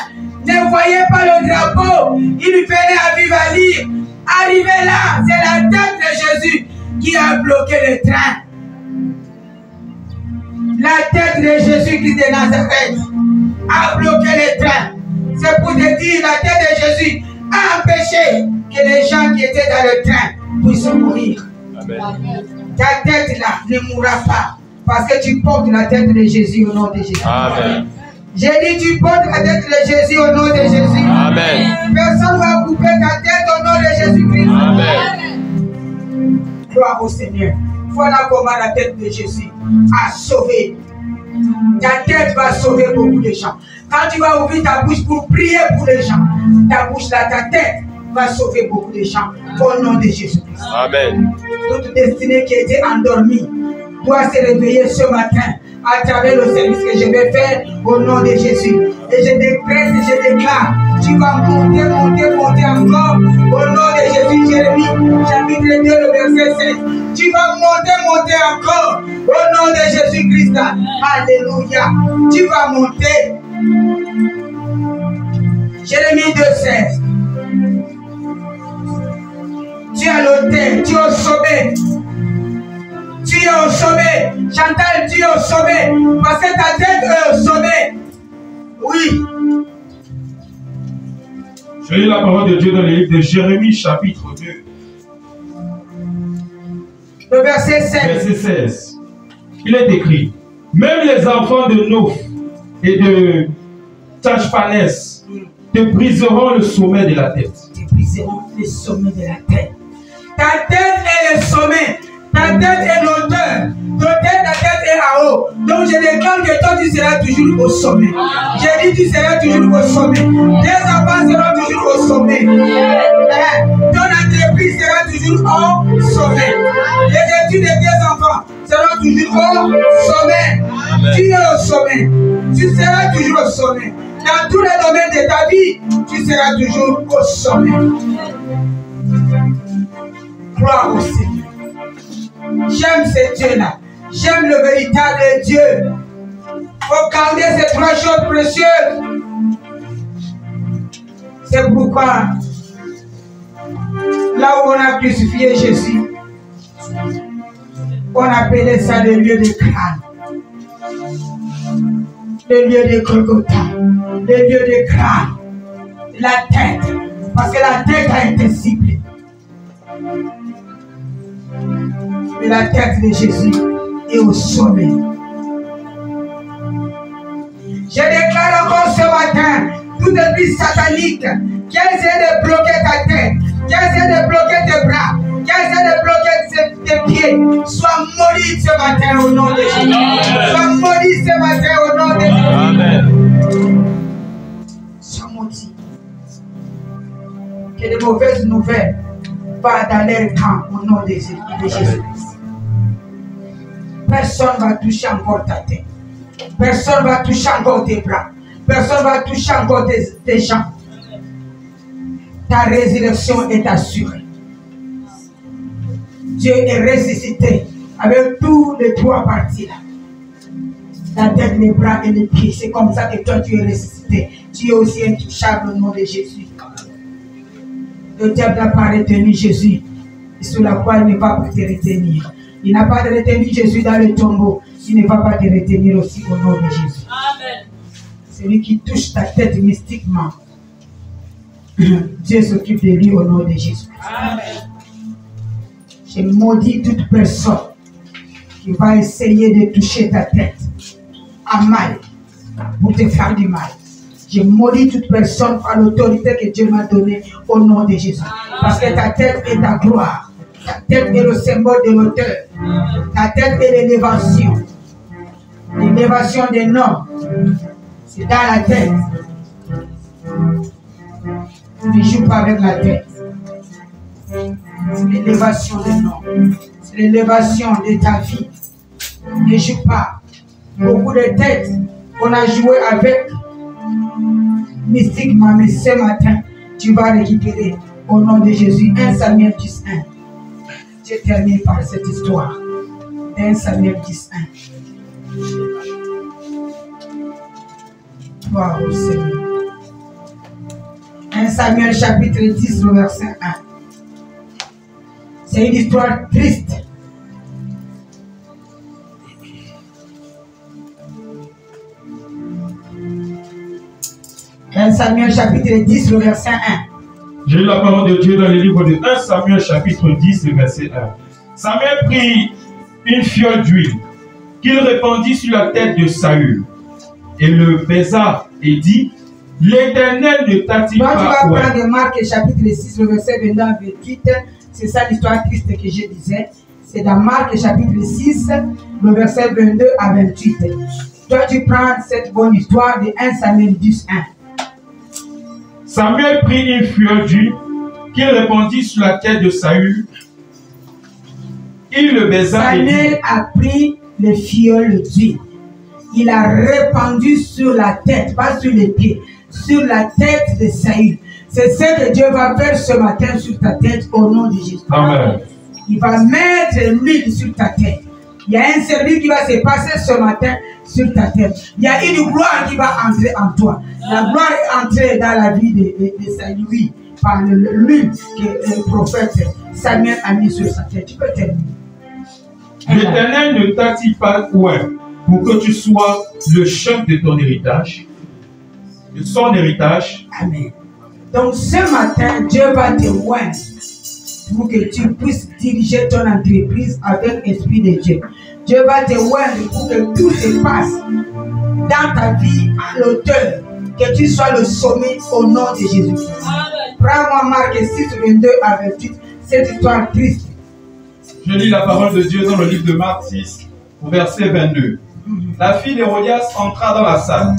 ne voyait pas le drapeau. Il venait à Vivalir. Arrivé là, c'est la tête de Jésus qui a bloqué le train. La tête de Jésus-Christ de Nazareth a bloqué le train. C'est pour te dire, la tête de Jésus a empêché que les gens qui étaient dans le train puissent mourir. Amen. Ta tête là ne mourra pas parce que tu portes la tête de Jésus au nom de Jésus. Amen. J'ai dit, tu portes la tête de Jésus au nom de Jésus. Amen. Personne ne va couper ta tête au nom de Jésus-Christ. Amen. Gloire au Seigneur. Voilà comment la tête de Jésus a sauvé. Ta tête va sauver beaucoup de gens. Quand tu vas ouvrir ta bouche pour prier pour les gens, ta bouche là, ta tête va sauver beaucoup de gens au nom de Jésus-Christ. Amen. Toute destinée qui était endormie doit se réveiller ce matin à travers le service que je vais faire au nom de Jésus. Et je décrète et je déclare, tu vas monter encore au nom de Jésus. Jérémie, chapitre 2, le verset 16. Tu vas monter encore au nom de Jésus-Christ. Alléluia. Tu vas monter. Jérémie 2, 16. Tu es à l'autel, tu es au sommet. Tu es au sommet. Chantal, tu es au sommet. Parce que ta tête est au sommet. Oui. Je lis la parole de Dieu dans le livre de Jérémie, chapitre 2. Le verset 16. Verset 16. Il est écrit: même les enfants de Noph et de Tachpanès te briseront le sommet de la tête. Te briseront le sommet de la tête. Ta tête est le sommet. Ta tête est l'auteur. Ta tête est en haut. Donc je déclare que toi tu seras toujours au sommet. J'ai dit tu seras toujours au sommet. Tes enfants seront toujours au sommet. Ton entreprise sera toujours au sommet. Les études de tes enfants seront toujours au sommet. Tu es au sommet. Tu seras toujours au sommet. Dans tous les domaines de ta vie, tu seras toujours au sommet. Gloire au Seigneur. J'aime ce Dieu-là. J'aime le véritable Dieu. Il faut garder ces trois choses précieuses. C'est pourquoi, là où on a crucifié Jésus, on appelait ça le lieu de crâne. Le lieu de Golgotha. Le lieu de crâne. La tête. Parce que la tête a été ciblée. Mais la tête de Jésus est au sommet. Je déclare encore ce matin, toute esprit satanique qui essaie de bloquer ta tête, qui essaie de bloquer tes bras, qui essaie de bloquer tes pieds, sois maudit ce matin au nom de Jésus. Sois maudit ce matin au nom de Jésus. Amen. Sois maudit. Que de mauvaises nouvelles va dans leur camp au nom de Jésus. Personne ne va toucher encore ta tête. Personne ne va toucher encore tes bras. Personne ne va toucher encore tes jambes. Ta résurrection est assurée. Dieu est ressuscité avec tous les trois parties là. La tête, les bras et les pieds. C'est comme ça que toi tu es ressuscité. Tu es aussi intouchable au nom de Jésus. Le diable n'a pas retenu Jésus. Et sur la croix, il ne va pas te retenir. Il n'a pas de retenu Jésus dans le tombeau. Il ne va pas te retenir aussi au nom de Jésus. Amen. Celui qui touche ta tête mystiquement, Dieu s'occupe de lui au nom de Jésus. Amen. Je maudis toute personne qui va essayer de toucher ta tête à mal pour te faire du mal. Je maudis toute personne par l'autorité que Dieu m'a donnée au nom de Jésus. Parce que ta tête est ta gloire. Ta tête est le symbole de l'auteur. Ta tête est l'élévation. L'élévation des noms. C'est dans la tête. Ne joue pas avec la tête. C'est l'élévation des noms. C'est l'élévation de ta vie. Ne joue pas. Beaucoup de têtes qu'on a joué avec mystiquement, mais ce matin, tu vas récupérer au nom de Jésus. 1 Samuel 10, 1. Je termine par cette histoire. 1 Samuel 10, 1. Gloire au Seigneur. 1 Samuel chapitre 10, le verset 1. C'est une histoire triste. Samuel chapitre 10, le verset 1. J'ai lu la parole de Dieu dans le livre de 1 Samuel chapitre 10, le verset 1. Samuel prit une fiole d'huile qu'il répandit sur la tête de Saül et le baisa et dit: L'Éternel ne t'a-t-il pas... Tu vas prendre Marc chapitre 6, le verset 22 à 28. C'est ça l'histoire triste que je disais. C'est dans Marc chapitre 6, le verset 22 à 28. Toi, tu prends cette bonne histoire de 1 Samuel 10, 1. Samuel prit une fiole d'huile qu'il répandit sur la tête de Saül. Il le baisa. Samuel a pris le fiole d'huile. Il a répandu sur la tête, pas sur les pieds, sur la tête de Saül. C'est ce que Dieu va faire ce matin sur ta tête au nom de Jésus. Amen. Il va mettre l'huile sur ta tête. Il y a un service qui va se passer ce matin sur ta tête. Il y a une gloire qui va entrer en toi. La gloire est entrée dans la vie de Saül par l'huile que le prophète Samuel a mis sur sa tête. Tu peux terminer. L'Éternel ne t'a-t-il pas oint pour que tu sois le chef de ton héritage, de son héritage? Amen. Donc ce matin, Dieu va te oindre pour que tu puisses diriger ton entreprise avec l'Esprit de Dieu. Dieu va te oindre pour que tout se passe dans ta vie à l'auteur, que tu sois le sommet au nom de Jésus. Prends-moi Marc 6, 22 à 28, cette histoire triste. Je lis la parole de Dieu dans le livre de Marc 6, au verset 22. La fille d'Hérodias entra dans la salle.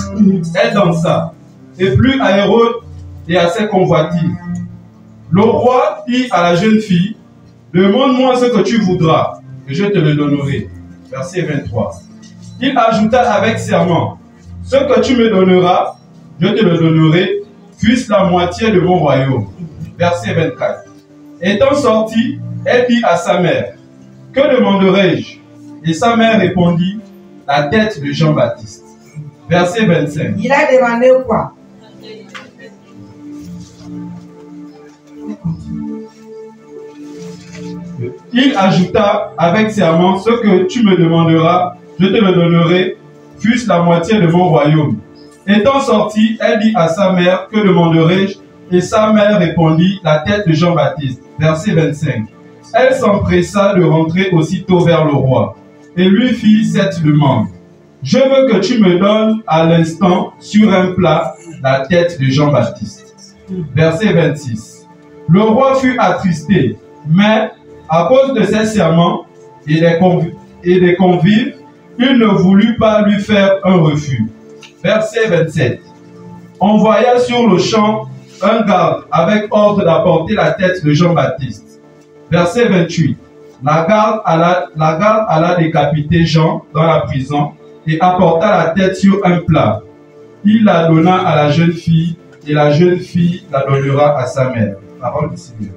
Elle dansa, et plut à Hérode et à ses convoitises. Le roi dit à la jeune fille, demande-moi ce que tu voudras, et je te le donnerai. Verset 23. Il ajouta avec serment, ce que tu me donneras, je te le donnerai, fût-ce la moitié de mon royaume. Verset 24. Étant sortie, elle dit à sa mère, que demanderai-je? Et sa mère répondit, la tête de Jean-Baptiste. Verset 25. Il a demandé quoi? Il ajouta avec serment, ce que tu me demanderas, je te le donnerai, fût-ce la moitié de mon royaume. Étant sortie, elle dit à sa mère, que demanderai-je? Et sa mère répondit, la tête de Jean-Baptiste. Verset 25. Elle s'empressa de rentrer aussitôt vers le roi, et lui fit cette demande. Je veux que tu me donnes à l'instant, sur un plat, la tête de Jean-Baptiste. Verset 26. Le roi fut attristé, mais à cause de ses serments et des convives, il ne voulut pas lui faire un refus. Verset 27. Envoya sur le champ un garde avec ordre d'apporter la tête de Jean-Baptiste. Verset 28. La garde alla décapiter Jean dans la prison et apporta la tête sur un plat. Il la donna à la jeune fille et la jeune fille la donnera à sa mère. Parole du Seigneur.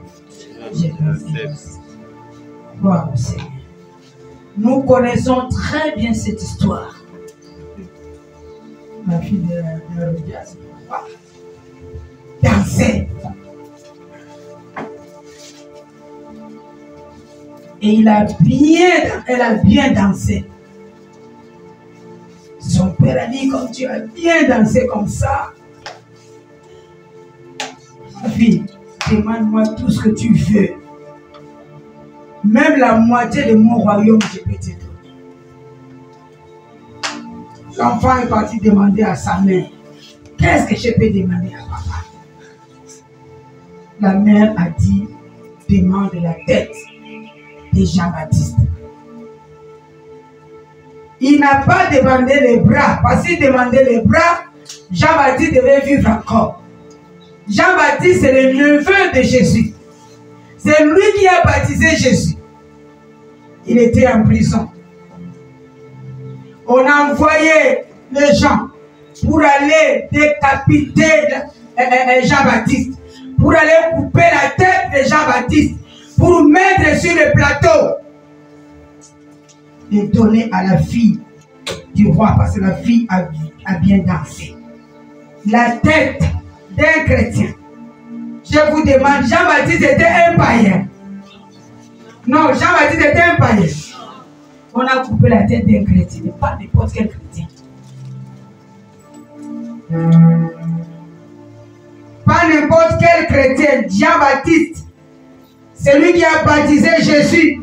Gloire au Seigneur. Nous connaissons très bien cette histoire. La fille de Hérodias dansait. Et elle a bien dansé. Son père a dit, comme tu as bien dansé comme ça, ma fille, demande-moi tout ce que tu veux. Même la moitié de mon royaume, je peux te donner. L'enfant est parti demander à sa mère, qu'est-ce que je peux demander à papa? La mère a dit, demande la tête de Jean-Baptiste. Il n'a pas demandé les bras, parce qu'il demandait les bras, Jean-Baptiste devait vivre encore. Jean-Baptiste, c'est le neveu de Jésus. C'est lui qui a baptisé Jésus. Il était en prison. On a envoyé les gens pour aller décapiter Jean-Baptiste, pour aller couper la tête de Jean-Baptiste, pour mettre sur le plateau et donner à la fille du roi, parce que la fille a bien dansé. La tête d'un chrétien. Je vous demande, Jean-Baptiste était un païen. Non, Jean-Baptiste était un païen. On a coupé la tête d'un chrétien, mais pas n'importe quel chrétien. Pas n'importe quel chrétien. Jean-Baptiste, c'est lui qui a baptisé Jésus.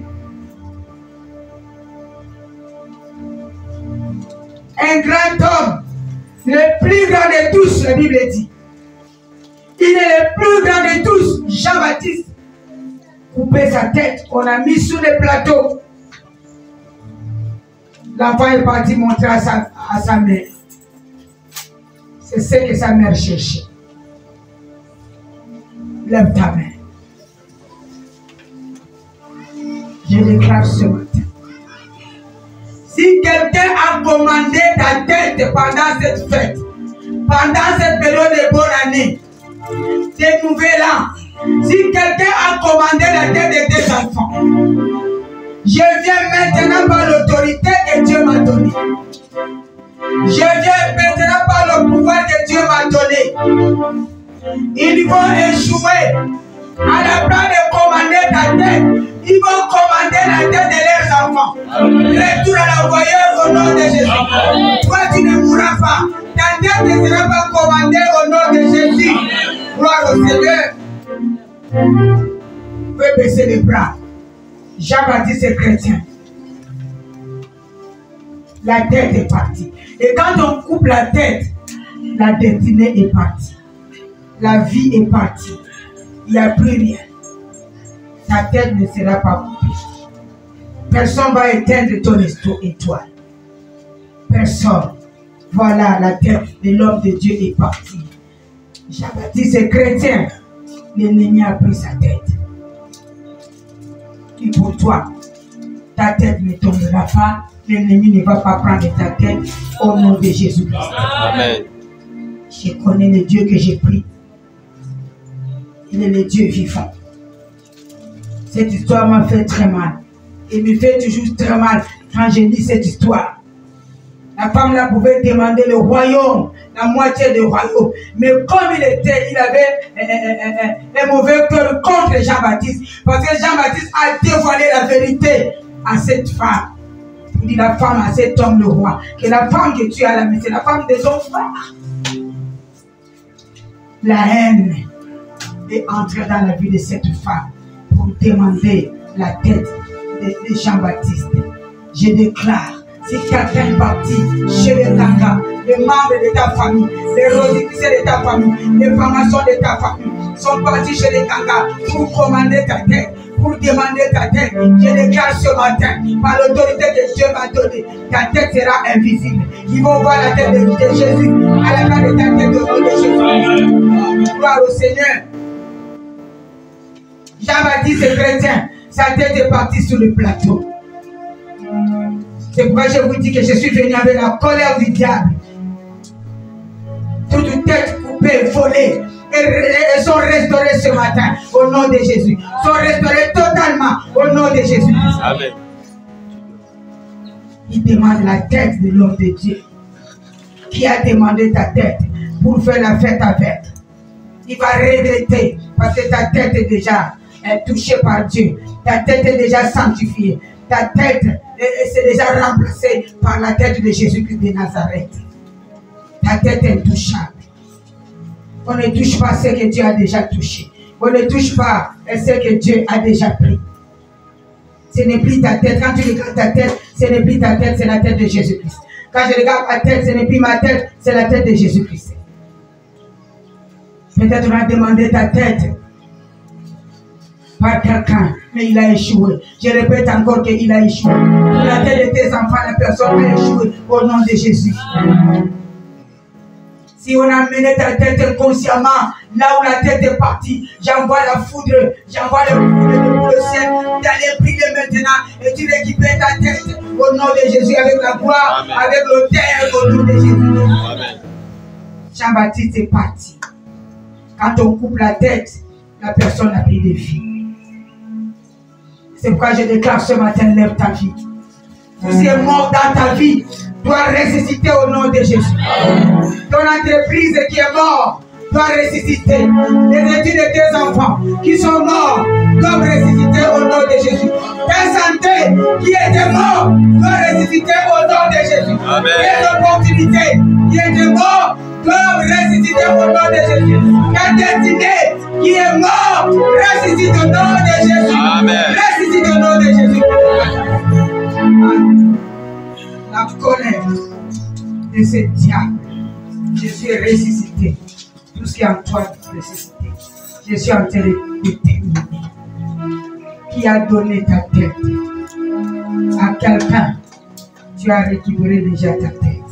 Un grand homme, le plus grand de tous, la Bible dit. Il est le plus grand de tous, Jean-Baptiste. Coupé sa tête, on a mis sur le plateau. L'enfant est parti montrer à sa mère. C'est ce que sa mère cherchait. Lève ta main. Je déclare ce matin. Si quelqu'un a commandé ta tête pendant cette fête, pendant cette période de bonne année, de nouvel an, si quelqu'un a commandé la tête de tes enfants, je viens maintenant par l'autorité que Dieu m'a donnée. Je viens maintenant par le pouvoir que Dieu m'a donné. Ils vont échouer à la place de commander ta tête. Ils vont commander la tête de leurs enfants. Retour à l'envoyeur au nom de Jésus. Toi, tu ne mourras pas. Ta tête ne sera pas commandée au nom de Jésus. Gloire au Seigneur. Vous pouvez baisser les bras. Jean-Baptiste est chrétien. La tête est partie. Et quand on coupe la tête, la destinée est partie. La vie est partie. Il n'y a plus rien. Ta tête ne sera pas coupée. Personne ne va éteindre ton étoile. Personne. Voilà, la tête de l'homme de Dieu est partie. Jean-Baptiste est chrétien. L'ennemi a pris sa tête. Et pour toi, ta tête ne tombera pas. L'ennemi ne va pas prendre ta tête au nom de Jésus-Christ. Amen. Je connais le Dieu que j'ai pris. Il est le Dieu vivant. Cette histoire m'a fait très mal. Il me fait toujours très mal quand je lis cette histoire. La femme là pouvait demander le royaume, la moitié du royaume. Mais comme il avait un mauvais cœur contre Jean-Baptiste, parce que Jean-Baptiste a dévoilé la vérité à cette femme. Il dit la femme à cet homme le roi, que la femme que tu as là, c'est la femme de son frère. La haine est entrée dans la vie de cette femme pour demander la tête de Jean-Baptiste. Je déclare, si quelqu'un est parti chez les Tanga, les membres de ta famille, les rosicruciers de ta famille, les formations de ta famille, sont partis chez les Tanga pour commander ta tête, pour demander ta tête. Je déclare ce matin, par l'autorité que Dieu m'a donnée, ta tête sera invisible. Ils vont voir la tête de Jésus à la fin de ta tête au nom de Jésus. Gloire au Seigneur. Jean-Baptiste est chrétien, sa tête est partie sur le plateau. C'est pourquoi je vous dis que je suis venu avec la colère du diable. Toute tête coupée, volée, elles sont restaurées ce matin au nom de Jésus. Sont restaurées totalement au nom de Jésus. Amen. Il demande la tête de l'homme de Dieu. Qui a demandé ta tête pour faire la fête avec? Il va regretter parce que ta tête est déjà touchée par Dieu. Ta tête est déjà sanctifiée. Ta tête est déjà remplacée par la tête de Jésus-Christ de Nazareth. Ta tête est intouchable. On ne touche pas ce que Dieu a déjà touché. On ne touche pas ce que Dieu a déjà pris. Ce n'est plus ta tête. Quand tu regardes ta tête, ce n'est plus ta tête, c'est la tête de Jésus-Christ. Quand je regarde ma tête, ce n'est plus ma tête, c'est la tête de Jésus-Christ. Peut-être on a demandé ta tête par quelqu'un, mais il a échoué. Je répète encore qu'il a échoué. Pour la tête de tes enfants, la personne a échoué au nom de Jésus. Si on a mené ta tête inconsciemment, là où la tête est partie, j'envoie la foudre, j'envoie le foudre le ciel, d'aller prier maintenant et tu récupères ta tête au nom de Jésus avec la gloire, amen, avec l'autel au nom de Jésus. Amen. Jean-Baptiste est parti. Quand on coupe la tête, la personne a pris des vies. C'est pourquoi je déclare ce matin, lève ta vie. Tout ce qui est mort dans ta vie doit ressusciter au nom de Jésus. Ton entreprise qui est mort doit ressusciter. Les études de tes enfants qui sont morts doivent ressusciter au nom de Jésus. Ta santé qui était mort doit ressusciter au nom de Jésus. Tes opportunités qui étaient mortes doivent ressusciter au nom de Jésus. Ta destinée qui est morte ressuscite au nom de Jésus. Amen. Ressuscite au nom de Jésus. La colère de ce diable, Jésus est ressuscité. Tout ce qui est en toi est ressuscité. Je suis en train de terminer. Qui a donné ta tête à quelqu'un? Tu as récupéré déjà ta tête.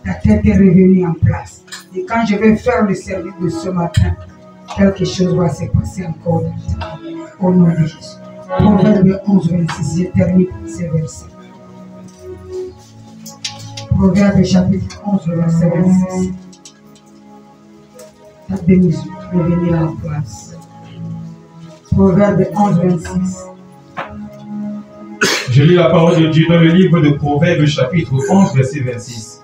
Ta tête est revenue en place. Et quand je vais faire le service de ce matin, quelque chose va se passer encore au nom de Jésus. Proverbe 11, 26, je termine ce verset. Proverbe chapitre 11, verset 26. Ta bénédiction revenir en place. Proverbe 11, 26. Je lis la parole de Dieu dans le livre de Proverbes, chapitre 11, verset 26.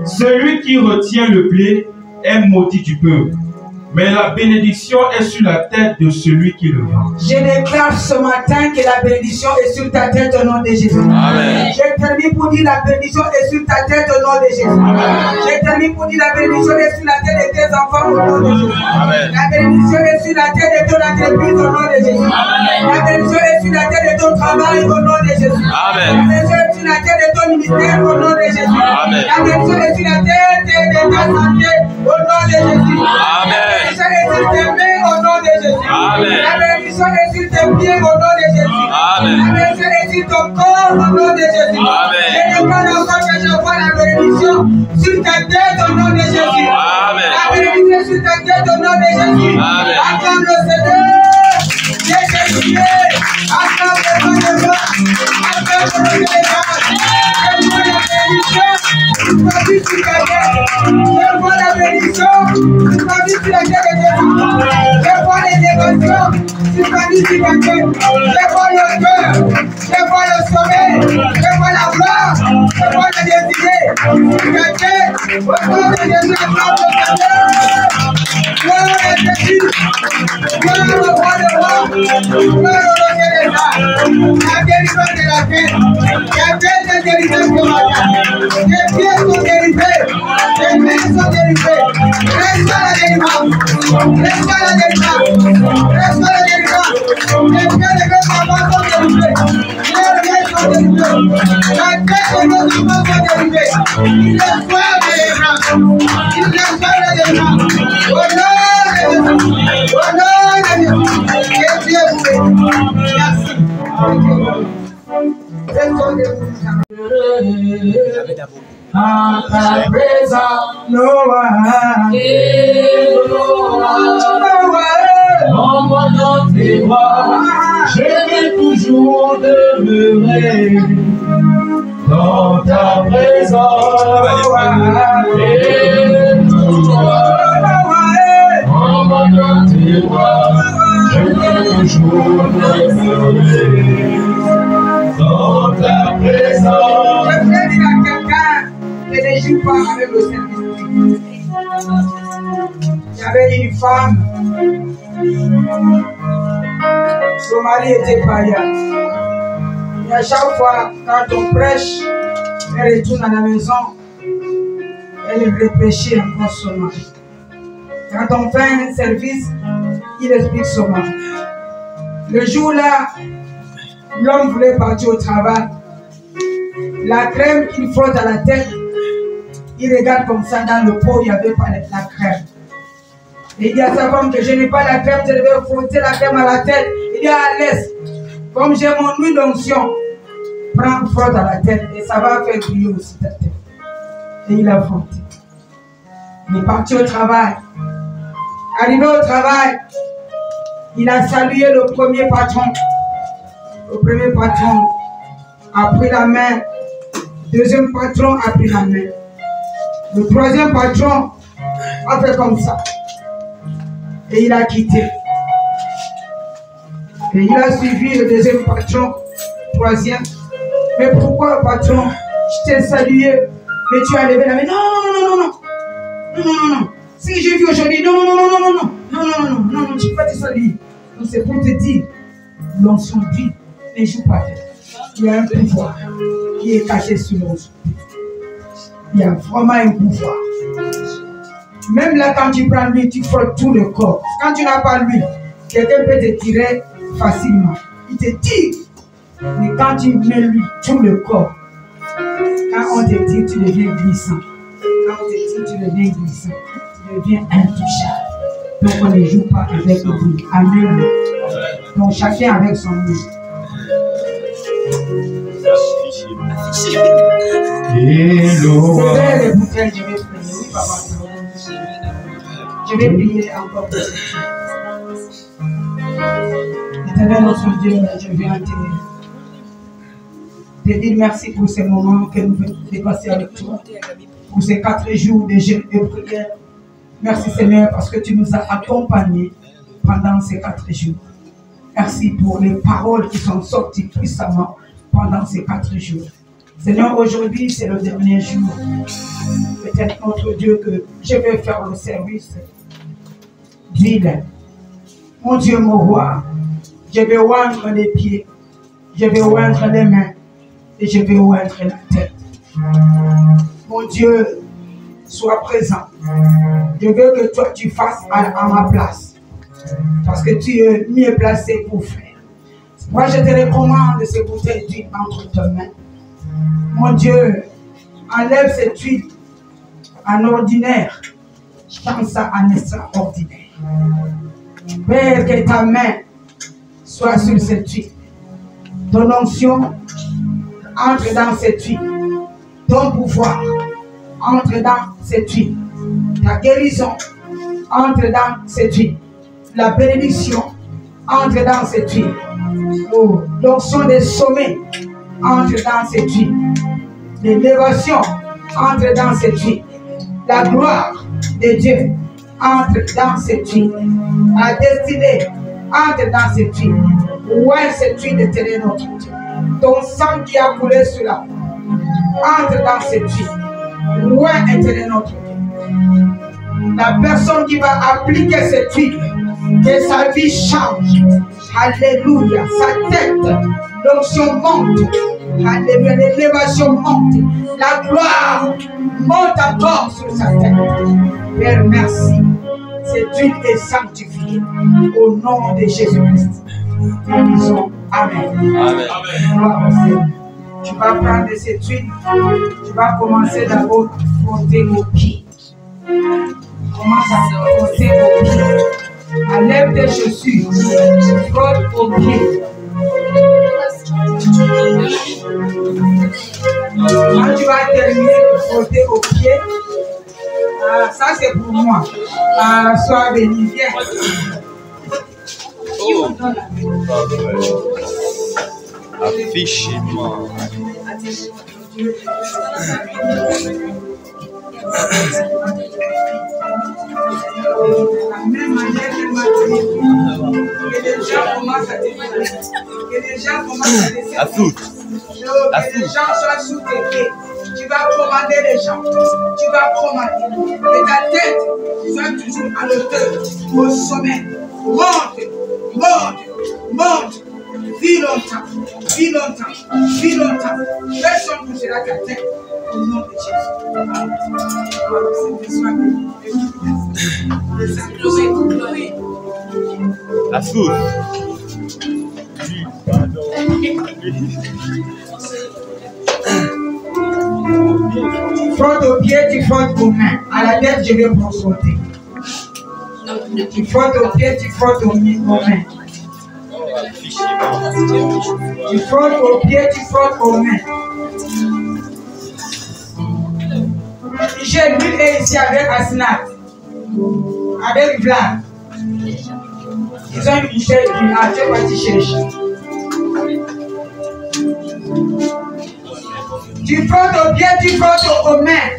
Celui qui retient le blé est maudit du peuple, mais la bénédiction est sur la tête de celui qui le vend. Je déclare ce matin que la bénédiction est sur ta tête au nom de Jésus. Amen. Je termine pour dire la bénédiction est sur ta tête au nom de Jésus. Amen. Je termine pour dire la bénédiction est sur la tête de tes enfants au nom de Jésus. Amen. La bénédiction est sur la tête de ton entreprise au nom de Jésus. Amen. La bénédiction est sur la tête de ton travail au nom de Jésus. Amen. La bénédiction est sur la tête de ton ministère au nom de Jésus. Amen. La bénédiction est sur la tête de ta santé au nom de Jésus. Amen. La bénédiction est sur tes mains au nom de Jésus. Amen. La bénédiction est sur tes pieds au nom de Jésus. Amen. Amen. Ton corps au nom de Jésus. Amen. Je demande encore que je vois la bénédiction sur ta tête au nom de Jésus. Amen. La bénédiction sur ta tête au nom de Jésus. Amen. Acclame le Seigneur. Jésus, acclame le Seigneur. Acclame le Seigneur. Je vois la bénédiction sur ta tête. Je vois la bénédiction sur ta vie sur la tête de Jésus. Je vois les émotions sur ta vie sur la tête. Je vois le cœur. Je vois le sommeil. Je vois la gloire. Je vois les désirs. Sur ta tête. Au nom de Jésus, acclame le Seigneur. Gloire à Jésus. Gloire au roi de roi. Gloire au rocher des arts. La délivrance de la tête. La tête est délivrée ce matin. Les pieds sont délivrés. Les mains sont délivrées. Reste à la délivrance. Reste à la délivrance. Reste à la délivrance. Les pieds de nos enfants sont délivrés. Les pieds sont délivrés. La tête de nos enfants sont délivrés. Il est fort de délivrance. Il est fort de délivrance. Au nom de Jésus. Au nom de Jésus. Que Dieu vous bénisse. Merci. À ta présence, Noah, en moi dans tes bras, je vais toujours demeurer dans ta présence. En moi dans tes bras, je vais toujours demeurer dans ta présence. Je voudrais dire à quelqu'un qui ne joue pas avec le service. Il y avait une femme, son mari était païen. Et à chaque fois, quand on prêche, elle retourne à la maison, elle réfléchit encore son mari. Quand on fait un service, il explique son mari. Le jour-là, l'homme voulait partir au travail. La crème qu'il frotte à la tête, il regarde comme ça dans le pot, il n'y avait pas la crème. Et il dit à sa femme que je n'ai pas la crème, je devais frotter la crème à la tête. Il dit à laisse, comme j'ai mon huile d'onction, prends, frotte à la tête et ça va faire briller aussi ta tête. Et il a frotté. Il est parti au travail. Arrivé au travail, il a salué le premier patron. Le premier patron a pris la main. Le deuxième patron a pris la main. Le troisième patron a fait comme ça. Et il a quitté. Et il a suivi le deuxième patron, troisième. Mais pourquoi, patron? Je t'ai salué, mais tu as levé la main. Non, non, non, non, non. Non, non, non, non. Si j'ai vu aujourd'hui, non, non, non, non, non, non, non, non, non, non, non, je ne peux pas te saluer. Donc c'est pour te dire, l'onction d'huile ne joue pas. Il y a un pouvoir qui est caché sur l'onction. Il y a vraiment un pouvoir. Même là, quand tu prends l'huile, tu frottes tout le corps. Quand tu n'as pas l'huile, quelqu'un peut te tirer facilement. Il te tire. Mais quand tu mets l'huile, tout le corps, quand on te tire, tu deviens glissant. Quand on te tire, tu deviens glissant. Tu deviens intouchable. Donc on ne joue pas avec l'huile. Amen. Donc chacun avec son huile. C'est les bouteilles, je vais prier. Oui, papa. Je vais prier encore pour cette fille. Éternel notre Dieu, je viens te dire merci pour ces moments que nous venons de passer avec toi. Pour ces 4 jours de jeûne et de prière. Merci Seigneur parce que tu nous as accompagnés pendant ces 4 jours. Merci pour les paroles qui sont sorties puissamment pendant ces 4 jours. Seigneur, aujourd'hui c'est le dernier jour. Peut-être notre Dieu que je vais faire le service d'huile. Mon Dieu, mon roi, je vais oindre les pieds, je vais oindre les mains et je vais oindre la tête. Mon Dieu, sois présent. Je veux que toi tu fasses à ma place. Parce que tu es mieux placé pour faire. Moi je te recommande ces bouteilles d'huile entre tes mains. Mon Dieu, enlève cette huile en ordinaire. Change ça en extraordinaire. Père, que ta main soit sur cette huile. Ton onction entre dans cette vie. Ton pouvoir entre dans cette vie. Ta guérison entre dans cette vie. La bénédiction entre dans cette vie. Oh, l'onction des sommets entre dans cette vie. L'élévation entre dans cette vie. La gloire de Dieu entre dans cette vie. La destinée entre dans cette vie. Ouais, cette vie d'éternel notre Dieu. Ton sang qui a coulé sur la entre dans cette vie. Ouais, éternel notre Dieu. La personne qui va appliquer cette vie, que sa vie change. Alléluia. Sa tête, l'onction monte. Alléluia. L'élévation monte. La gloire monte encore sur sa tête. Père, merci. Cette huile est sanctifiée. Au nom de Jésus-Christ. Nous disons Amen. Amen. Amen. Tu vas prendre cette huile. Tu vas commencer d'abord à frotter vos pieds. Commence à frotter vos pieds. Enlève tes chaussures. Frotte vos pieds. Quand tu vas terminer de frotter vos pieds, ça c'est pour moi. Sois béni, viens. Affiche-moi. La même manière que m'a dit, que les gens commencent à témoigner, que les gens commencent à laisser. La flûte. Que les gens soient sous tes pieds. Tu vas commander les gens. Tu vas commander. Que ta tête soit toujours à l'auteur, au sommet. Monte, monte, monte. Vis longtemps, vis longtemps, vis longtemps. Personne ne touchera ta tête. Au nom de Jésus. La flûte. Frotte aux pieds, tu frottes aux mains. À la tête, je vais vous frotter. Tu frottes aux pieds, tu frottes aux mains. Tu frottes aux pieds, tu frottes aux mains. J'ai vu ici avec Asnat, avec Vlad. Ils ont une chaise du art, tu vas t'y chercher. Tu frottes aux pieds, tu frottes aux mains.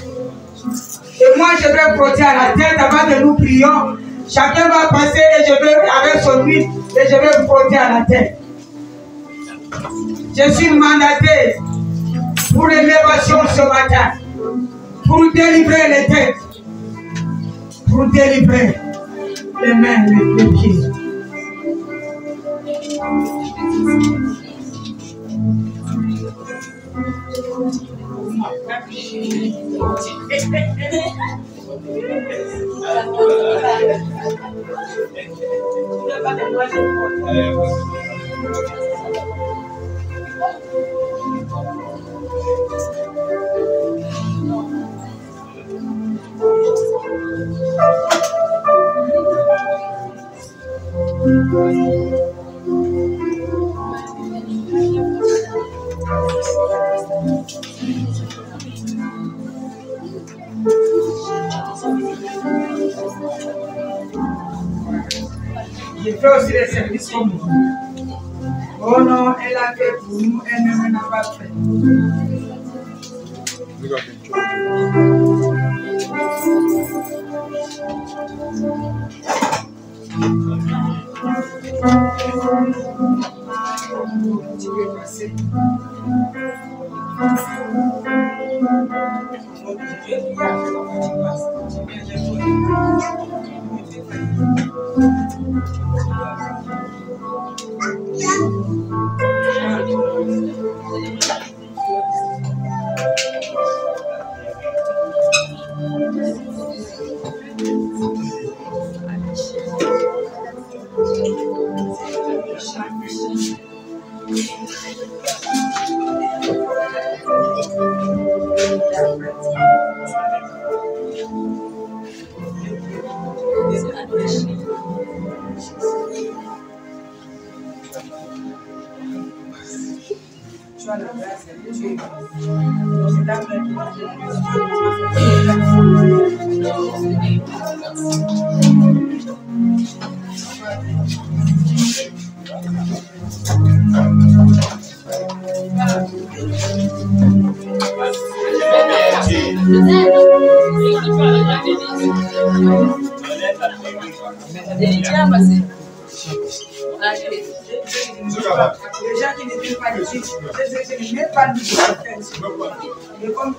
Et moi je vais frotter à la tête avant que nous prions. Chacun va passer et je vais avec son huile et je vais frotter à la tête. Je suis mandaté pour l'élévation ce matin. Pour délivrer les têtes, pour délivrer les mains, les pieds. Je fais aussi les services comme vous. Oh non, elle a fait pour nous, elle-même n'a pas fait. Tu veux passer? tu as la grâce, tu es c'est ta main les gens qui ne disent pas de suite, je ne mets pas de suite. Et comme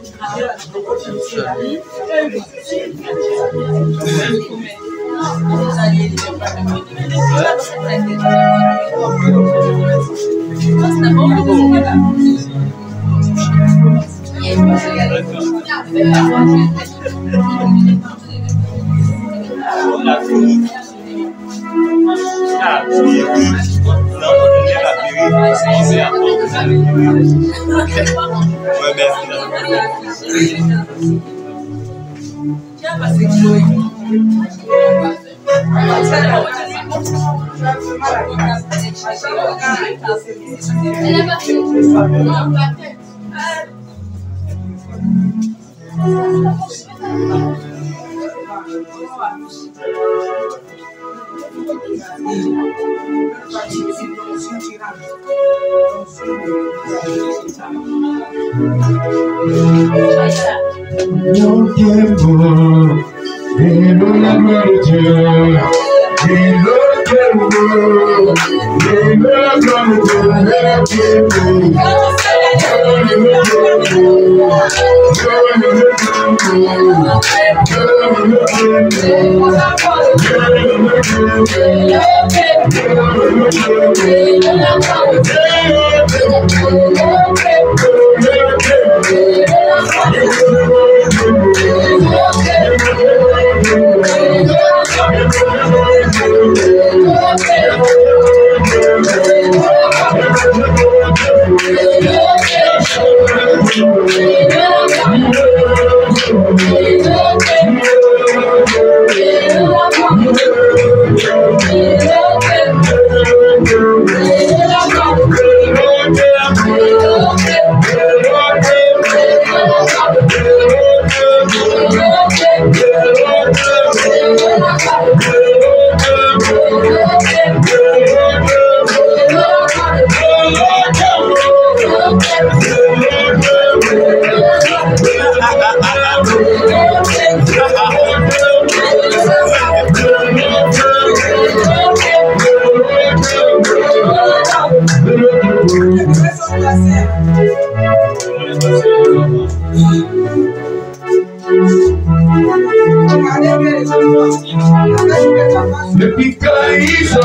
le picaïso,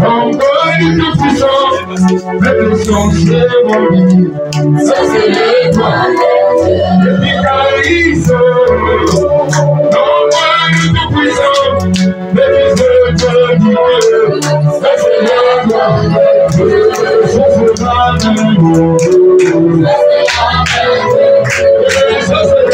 encore une puissance, mais le son c'est mon vie, ça c'est l'étoile. Le picaïso, encore une puissance, mais le son c'est mon vie, ça c'est l'étoile. Ça c'est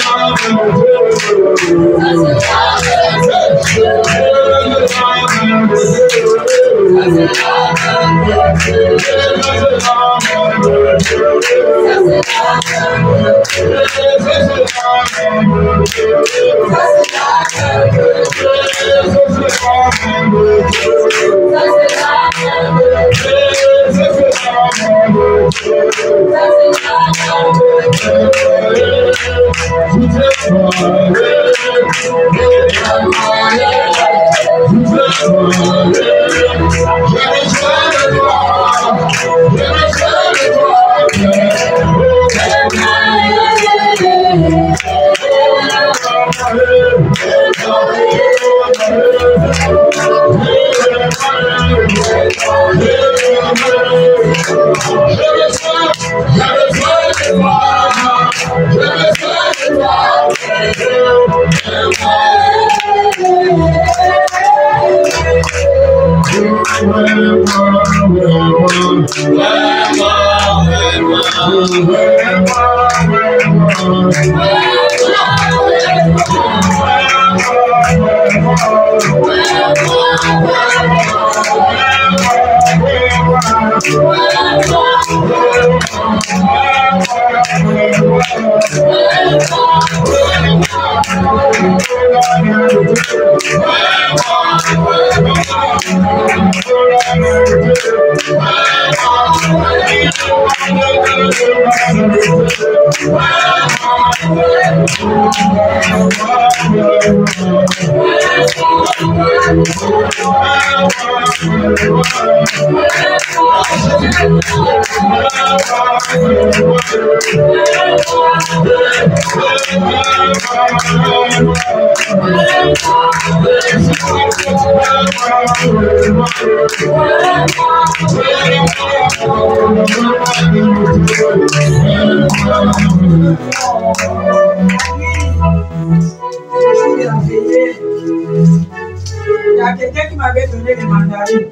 Il y a quelqu'un qui m'avait donné des mandarines.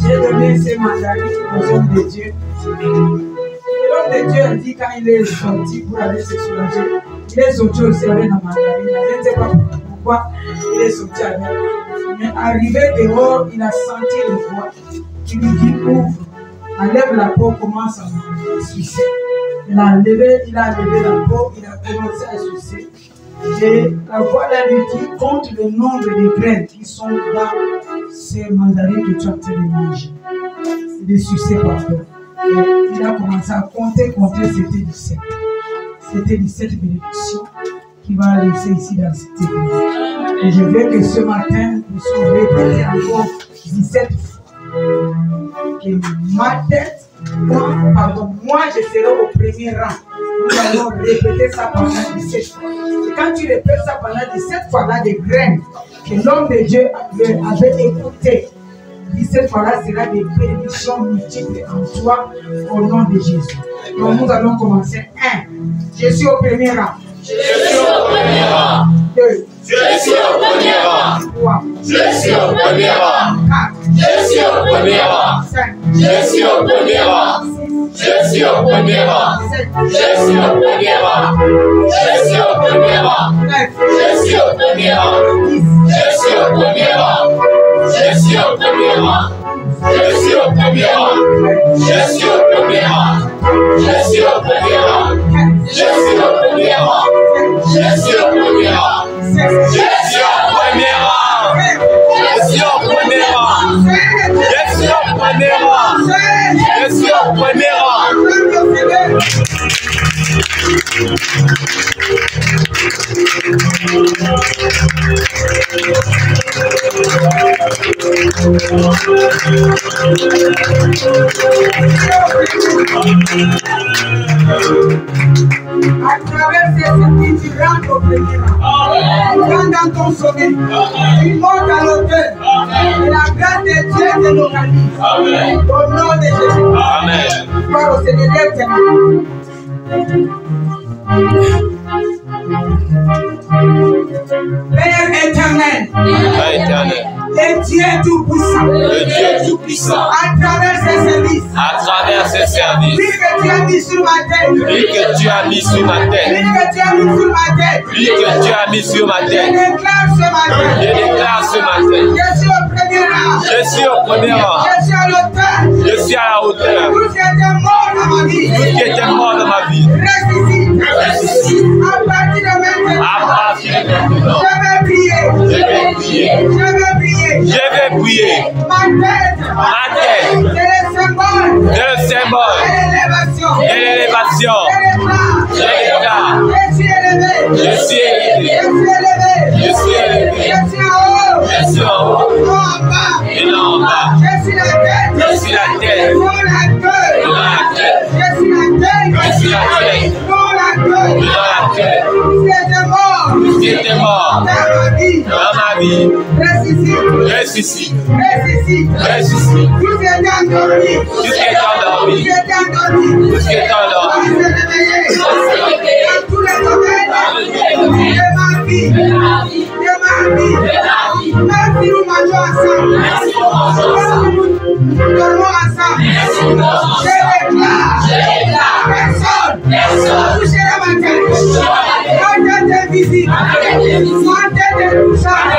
J'ai donné ces mandarines aux hommes de Dieu. L'homme de Dieu a dit quand il est sorti pour aller se soulager, il est sorti aussi avec la mandarine. Je ne sais pas pourquoi il est sorti avec. Mais arrivé dehors, il a senti le voix qui lui dit ouvre, enlève la peau, commence à sucer. Il a levé la peau, il a commencé à sucer. Et la voix là lui dit compte le nombre de graines qui sont dans ces mandarines que tu as en train de manger. C'est des sucés pardon. Et il a commencé à compter, c'était 17. C'était 17 bénédictions qu'il va laisser ici dans cette église. Et je veux que ce matin, nous sommes répétés encore 17 fois. Que ma tête, moi je serai au premier rang. Nous allons répéter ça pendant 17 fois. Et quand tu répètes ça pendant 17 fois, là, des graines que l'homme de Dieu avait écoutées, 17 fois là sera des bénédictions multiples en toi au nom de Jésus. Donc nous allons commencer. 1. Je suis au premier rang. Je suis au premier rang. 2. Je suis au premier rang. 3. Je suis au premier rang. 4. Je suis au premier rang. 5. Je suis au premier rang. 6. Je suis au premier rang. 7. Je suis au premier rang. Je suis au premier rang. 9. Je suis au premier rang. 10. Je suis au premier rang. Je suis au premier rang. Je suis au premier rang. Je suis au premier rang. Je suis au premier rang. Je suis au premier rang. Je suis au premier rang. Je suis au premier rang. Je suis au premier rang. Je suis au premier rang. Je suis au premier rang. À travers ces circuits, tu rentres au premier rang. Quand dans ton sommeil, tu montes à l'autel. Et la grâce de Dieu te localise. Au nom de Jésus. Amen. Gloire au Seigneur, lève tes mains. Père éternel, le Dieu tout-puissant, le Dieu tout-puissant, à travers ces services, à travers ces services, lui que tu as mis sur ma tête, lui que tu as mis sur ma tête, lui que tu as mis sur ma tête, lui que tu as mis sur ma je tête, déclare ce matin, je déclare ce matin, je suis au premier rang, je suis au premier rang, je suis à l'autel, je suis à la hauteur, tout ce qui était mort dans ma vie, tout ce qui était mort dans ma vie, reste ici, à partir de maintenant, à partir de maintenant, je vais prier, je vais prier, je vais prier, je vais prier, ma tête, c'est le symbole, le symbole l'élévation, de l'élévation, je déclare, je suis élevé, je suis élevé, je suis élevé, je suis élevé, je suis en haut, je suis en haut, non en bas, et non en bas, je suis la tête, je suis la tête, non la queue, non la tête, je suis la tête, je suis la tête, non la queue, non la tête, si était mort, qui était mort dans ma vie, reste ici, ressuscite, reste ici, tout est endormi, tout ce qui est endormi, tout est endormi, tout ce qui est endormi, va se réveiller, dans tous les domaines de ma vie, merci nous mangeons ensemble, nous dormons ensemble, je déclare, personne, touchera ma tête, ma tête est visible, ma tête est touchable,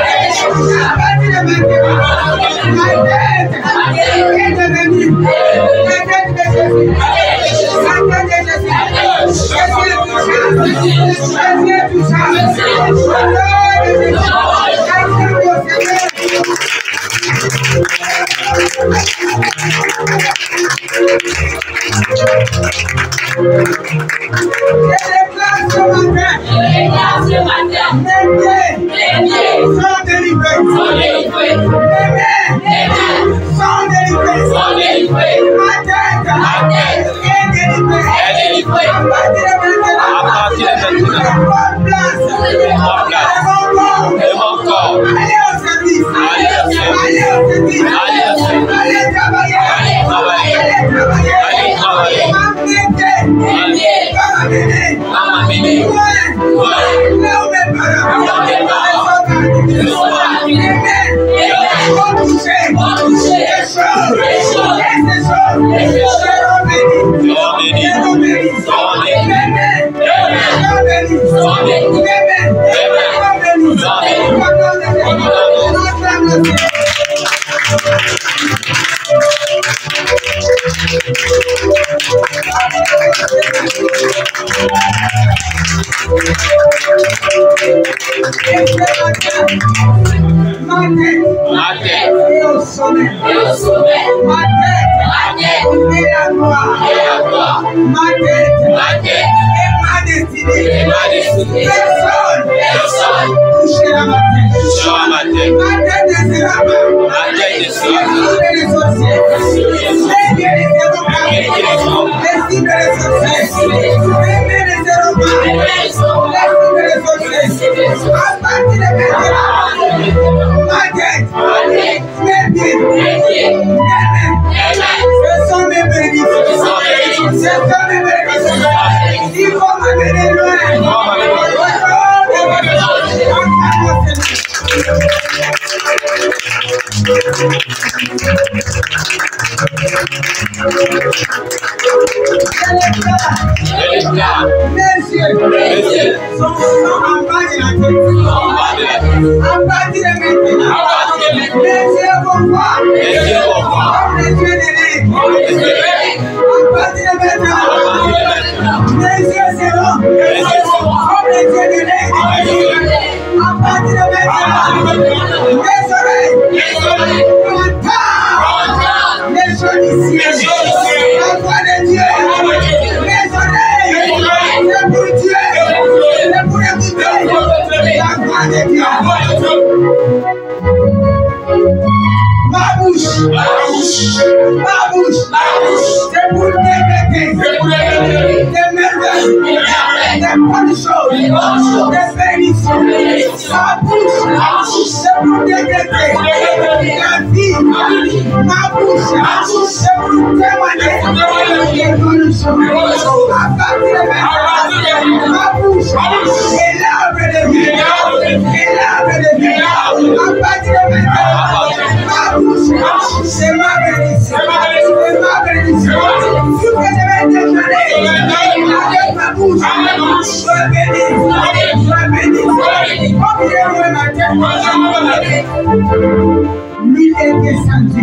Lui est descendu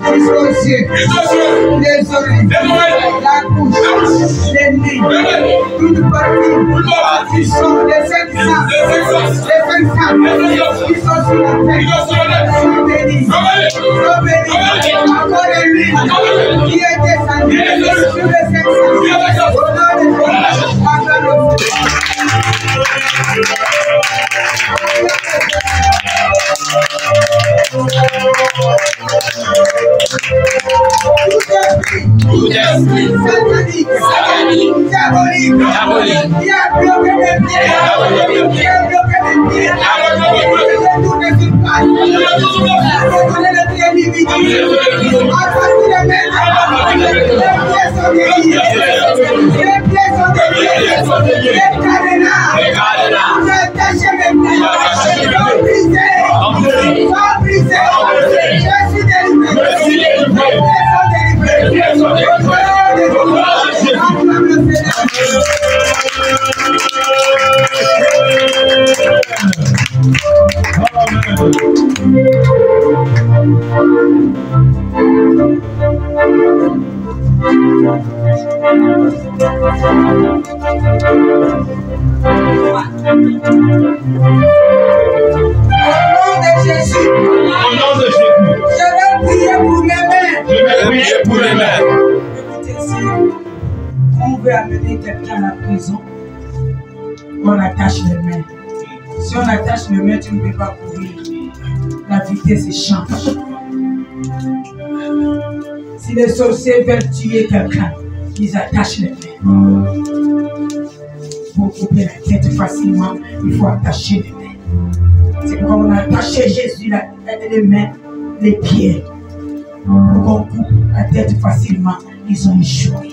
jusqu'aux cieux, les oreilles, la bouche, les nez, toute partie qui sont les cinq sens, qui sont sur la terre, sont bénis, encore lui qui est descendu sur les cinq sens, au nom de Dieu, acclame le Tout esprit satanique, diabolique, qui a bloqué mes pieds, qui a bloqué mes pieds, qui a tout l'espace, qui a les pieds limités, à partir de maintenant, les pieds sont déliés, les pieds sont déliés, les cadenas, les tâches mes pieds, sont brisés, je suis délivré, les pieds sont délivrés, acclame le Seigneur. Jésus. Au nom de Jésus. Je vais prier pour mes mains. Je vais prier pour les mains. Écoutez, si on veut amener quelqu'un à la prison, on attache les mains. Si on attache les mains, tu ne peux pas courir. La vitesse change. Si les sorciers veulent tuer quelqu'un, ils attachent les mains. Pour couper la tête facilement, il faut attacher les mains. C'est pourquoi on a attaché Jésus les mains, les pieds. Pour qu'on coupe la tête facilement, ils ont échoué.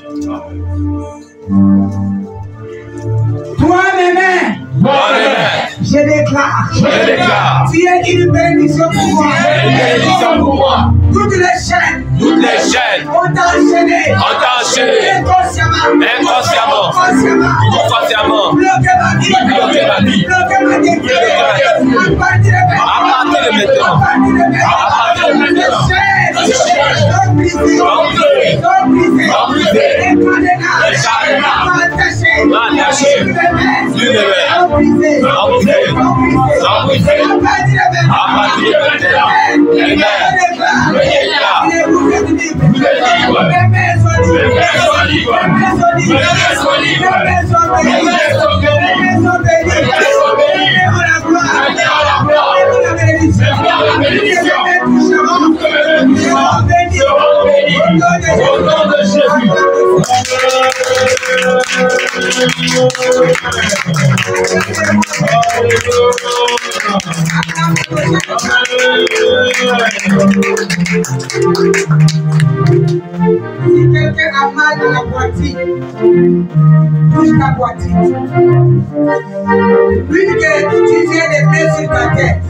Toi, mes mains, je déclare, tu es une bénédiction pour moi. Toutes les chaînes ont enchaîné, inconsciemment, bloqué ma vie, bloqué ma destinée. À partir de maintenant, les chaînes sont brisées, les cadenas attachés, les Si quelqu'un a mal dans la poitrine, touche ta poitrine. Vu que tu viens de mettre sur ta tête,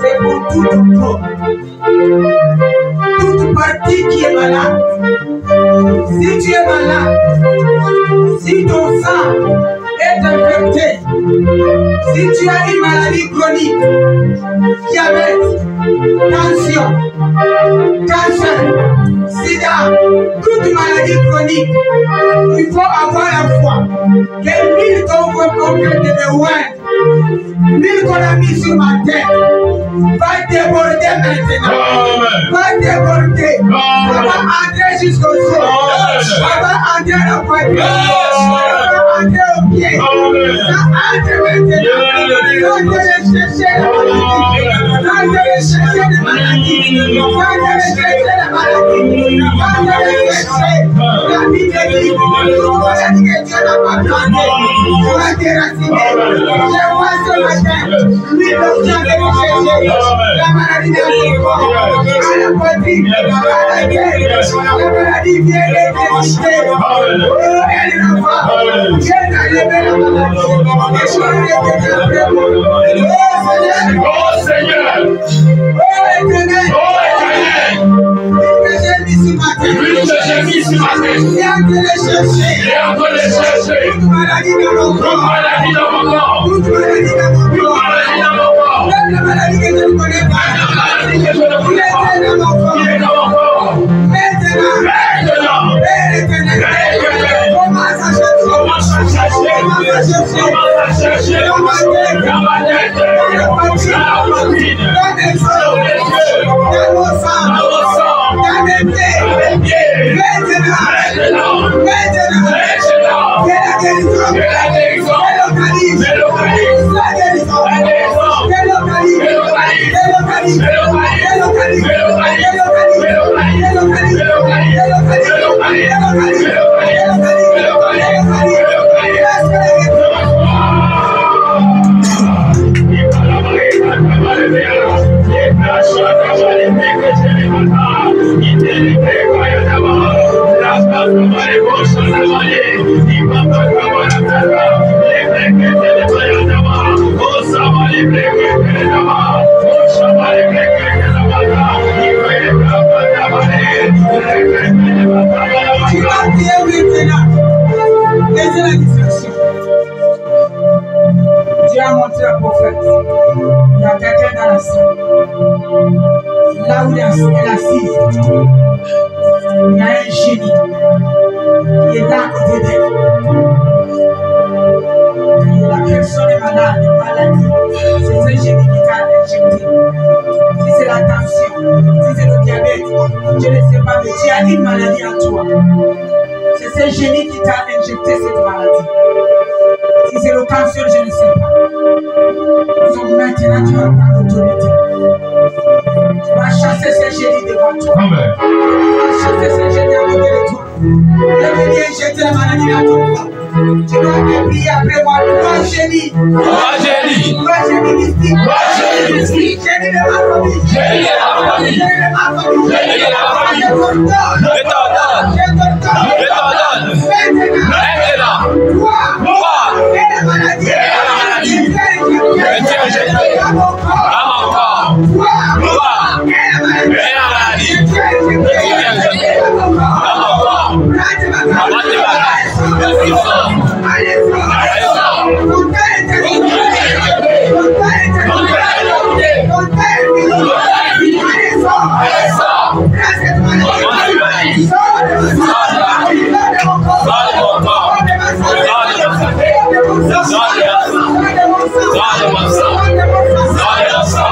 c'est pour tout ton corps. Toute partie qui est malade. Si tu es malade, si ton sang est infecté, si tu as une maladie chronique, diabète, tension, cancer, sida, toute maladie chronique, il faut avoir la foi. Que l'huile qu'on veut compléter de loin, l'huile qu'on a mis sur ma tête, va déborder maintenant. Va déborder. Ça va entrer jusqu'au sol. Ça va entrer à la poitrine. Ça va entrer au pied. Ça entre maintenant. Ça va chercher la maladie. Ça va chercher la maladie. Ça va chercher la maladie. Ça va chercher la vie de Dieu. La vie que Dieu n'a pas planté. Ça va déraciner. Je vois ce matin. Lui, le sang de chercher. La maladie de son corps. À la poitrine. À la tête. La maladie vient de désister. Oh, elle n'a pas. Dieu n'a levé la maladie. Et je l'ai fait. Oh Seigneur. Oh Éternel. Que j'ai mis sur ma tête. Viens te les chercher. Toute maladie dans mon corps. Toute maladie dans mon corps. Même la maladie que je ne connais pas. Il est dans mon corps. Maintenant. Père éternel. Commence à chercher. Dans ma tête. Dans le poitrine. Dans les os. Dans mon sang. Dans mes pieds. Maintenant. Que la guérison. Que localise. La guérison. Que localise. Tu vas prier maintenant. Laissez la distraction. Dieu a montré au prophète. Il y a quelqu'un dans la salle. Là où elle est assise, il y a un génie qui est là à côté d'elle. la personne est malade, maladie, c'est ce génie qui t'a injecté. Si c'est la tension, si c'est le diabète, je ne sais pas, mais tu as une maladie en toi. C'est ce génie qui t'a injecté cette maladie. Si c'est le cancer, je ne sais pas. Donc maintenant, tu vas prendre l'autorité. Tu vas chasser ce génie devant toi. Amen. Tu vas chasser ce génie à côté de toi. Le génie injecté la maladie dans ton corps. Tu dois prier après moi. Toi, génie. Toi, génie. Toi, génie mystique. Toi, génie mystique. Génie de ma famille. Génie de ma famille. Génie de ma famille. Génie de ma famille. Je t'ordonne. Je t'ordonne. Je t'ordonne. Je t'ordonne. Maintenant. Toi. Toi. Et la maladie. Et la maladie. Tu es injecté à mon corps. À mon corps. Toi. Toi. Et la maladie. Et la maladie. Tu es injecté à mon corps. À mon corps. Rate ma grâce. Rate ma grâce. Allez, sors. Allez, sors. Ton père est terminé. Ton père est terminé. Ton père est fini. Allez, sors. Allez, sors. Rate cette maladie. Sors de mon corps. Sors de mon corps. Sors de ma santé. Sors de mon sang. Sors de mon sang. Sors de mon sang. Sors de mon sang. Sors de mon sang.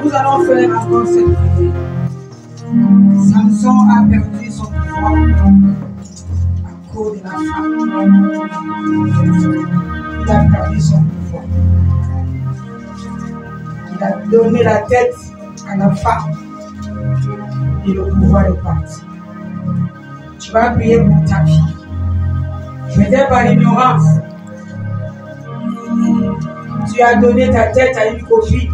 Nous allons faire encore cette prière. Samson a perdu son pouvoir à cause de la femme. Il a perdu son pouvoir. Il a donné la tête à la femme et le pouvoir est parti. Tu vas prier pour ta fille. Peut-être par ignorance, tu as donné ta tête à une copine.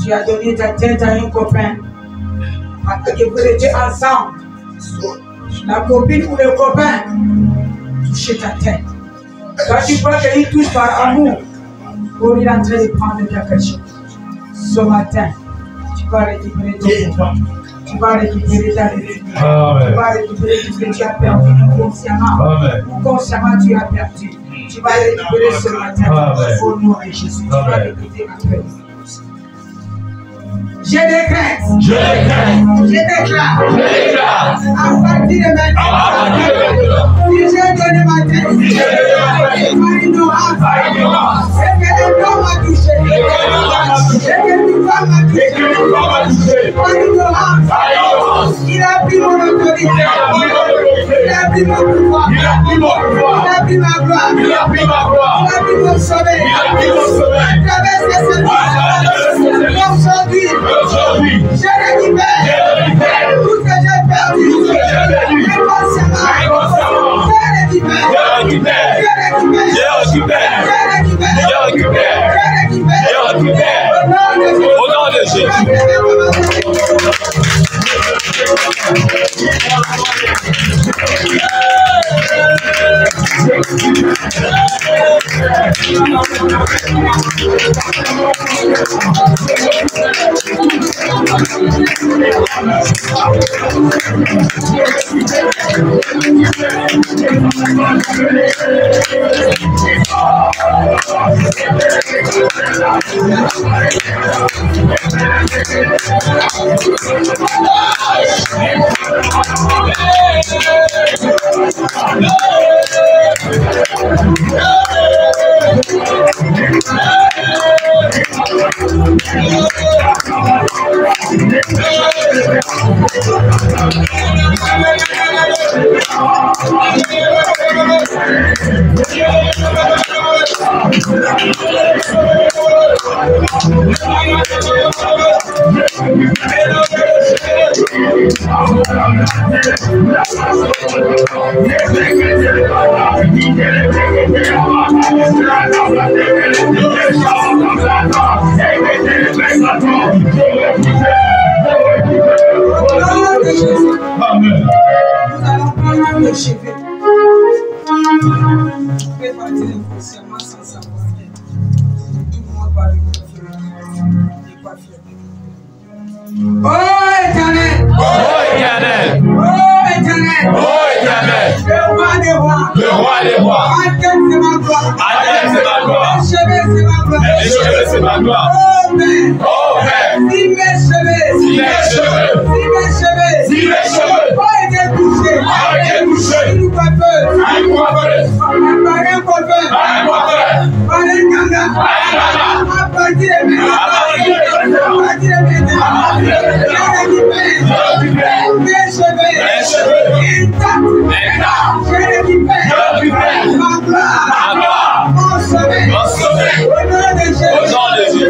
Tu as donné ta tête à un copain. Après que vous étiez ensemble, la copine ou le copain touche ta tête. Toi, tu crois qu'il touche par amour pour il est en train de prendre quelque chose. Ce matin, tu vas récupérer ton pouvoir. Tu vas récupérer ta réussite. Tu vas récupérer tout ce que tu as perdu inconsciemment. Ou consciemment, tu as perdu. Tu vas récupérer ce matin au nom de Jésus. Tu vas récupérer après. Je décrète. Je déclare. À partir de maintenant. Si j'ai donné ma tête. Par ignorance. Et que le nom m'a touché. Et que le pouvoir m'a touché. Par ignorance. Il a pris mon autorité. Il a pris mon pouvoir. Il a pris ma gloire. Il a pris mon sommeil. À travers ces services. aujourd'hui, je récupère tout ce que j'ai perdu. Inconsciemment, je récupère. Au nom de Jésus. Amen. Nous allons prendre le chevet. Préparez inconsciemment sans savoir que tout le monde va le coiffer. Oh Éternel! Oh Éternel! Oh Éternel! Oh Éternel! Le roi des rois! Le roi des rois! Adem c'est ma gloire! Adem c'est ma gloire! Le chevet c'est ma gloire! Les cheveux c'est ma gloire! Oh Père! Oh Père! Si mes cheveux! Si mes cheveux! Si mes cheveux! Si mes cheveux! ont été touchés! Ont été touchés! Une coiffeuse! Un coiffeur! Par un coiffeur! Un coiffeur! Par un ganga! Un ganga! À partir de maintenant! À partir de maintenant! Je récupère mes cheveux! Intacts! Je récupère ma gloire! Mon sommeil! Au nom de Jésus! Au nom de Jésus!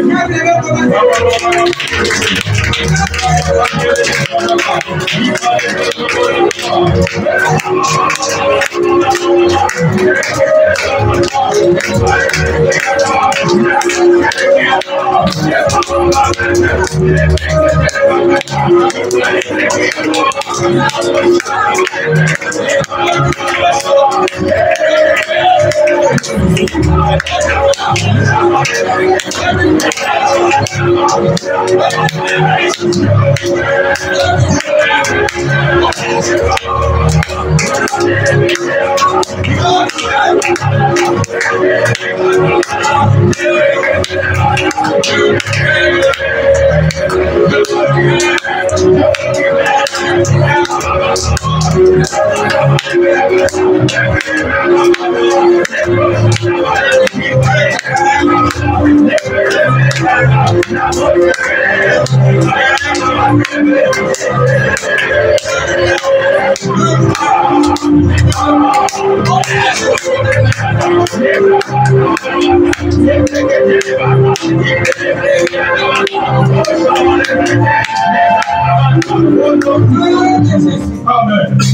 Amen. Je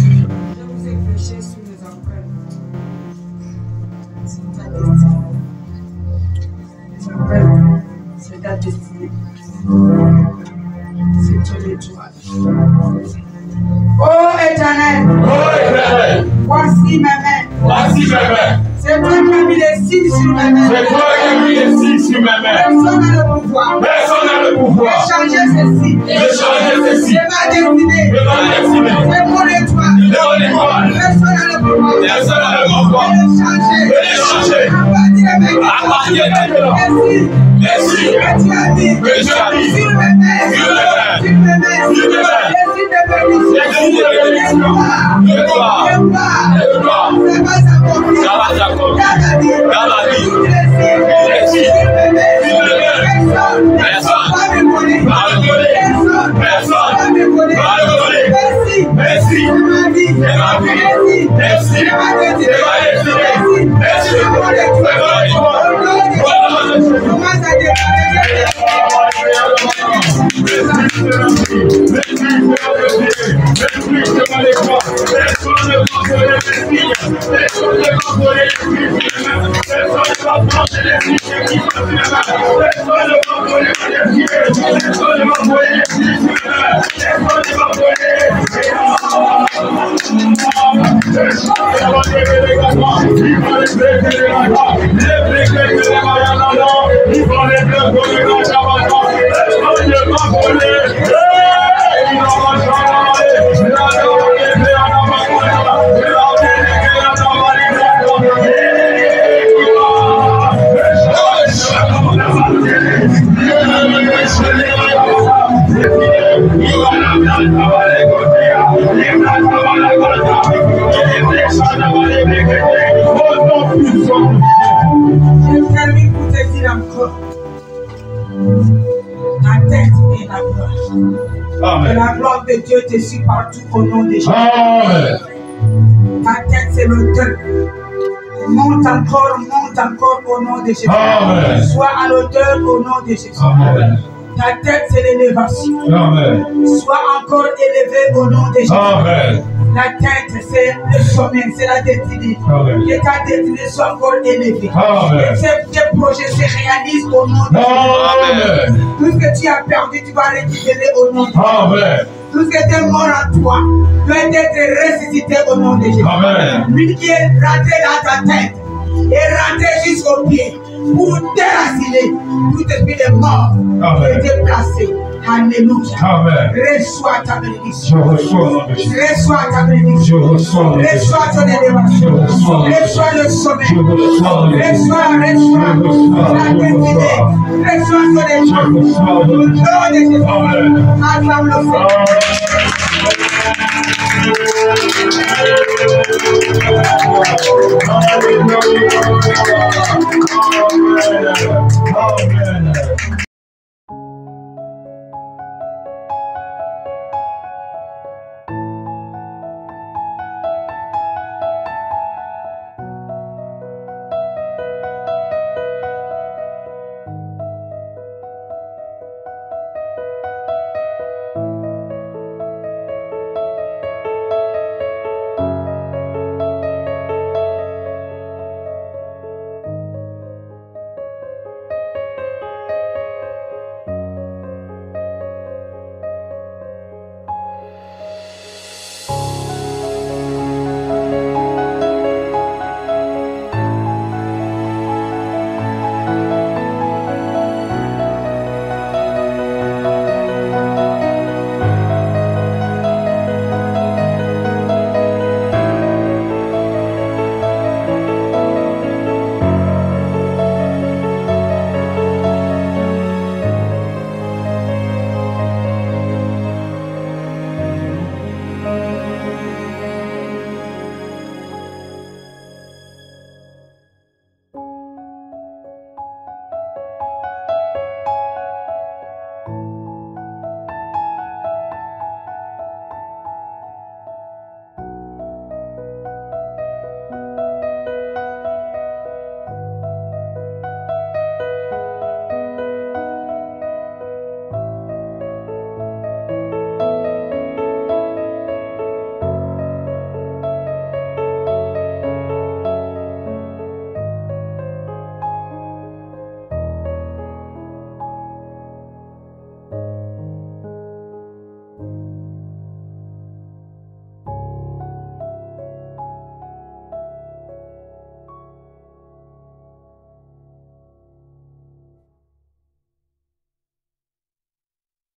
vous ai prêché sur les empreintes. C'est ta destinée. Les empreintes, c'est ta destinée. C'est ton étoile. Oh Éternel, voici mes mains. Voici mes mains. C'est toi qui as mis les signes sur mes mains. C'est toi qui as mis les signes sur mes mains. Personne n'a le pouvoir. Personne n'a le pouvoir. De changer ceci. De changer ceci. C'est ma destinée. C'est ma destinée. C'est mon étoile. C'est mon étoile. Personne n'a le pouvoir. Personne n'a le pouvoir. De changer. De les changer. À partir de maintenant. À partir de maintenant. Merci. Merci. Que tu as mis. Que tu as mis. Sur mes mains. Sur mes mains. Sur mes mains. Sur mes mains. Les signes de bénédiction. Les signes de bénédiction. De gloire. De gloire. De gloire. Ça va s'accomplir. Ça va s'accomplir. Dans la vie. Dans la vie. Toutes les signes. Les signes. Sur mes mains. Sur mes mains. Personne. Va me voler. Va me voler. Personne. Personne. Va me voler. Va me voler. Merci. Merci. C'est ma vie. C'est ma vie. Merci. Merci. C'est ma destinée. C'est ma destinée. Merci. Merci. C'est mon étoile. C'est mon étoile. Au nom de Jésus. Commence à déclarer. Je termine pour te dire encore. Ta tête est la gloire. Amen. Et la gloire de Dieu te suit partout au nom de Jésus. Amen. Ta tête, c'est le deuil. Monte encore au nom de Jésus. Amen. Sois à l'auteur au nom de Jésus. Amen. Ta tête, c'est l'élévation. Amen. Sois encore élevé au nom de Jésus. Amen. La tête, c'est le sommet, c'est la destinée. Amen. Que ta destinée soit encore élevée. Amen. Que tes projets se réalisent au nom de Jésus. Amen. Tout ce que tu as perdu, tu vas récupérer au nom de Jésus. Amen. Tout ce qui était mort en toi doit être ressuscité au nom de Jésus. Amen. Lui qui est rentré dans ta tête est rentré jusqu'au pied pour déraciner tout esprit de mort Amen. et déplacer. Alléluia. Amen. Reçois ta Je bénédiction. reçois au nom de Jésus. Reçois ta Je bénédiction. reçois au nom de Jésus. Reçois ton élévation. Je reçois. Reçois le sommet. Je reçois au nom de Jésus. Reçois la destinée. Reçois ton Je élévation. reçois au Au nom nom de Jésus. de Jésus. Amen. Acclame le Seigneur. Amen. Amen.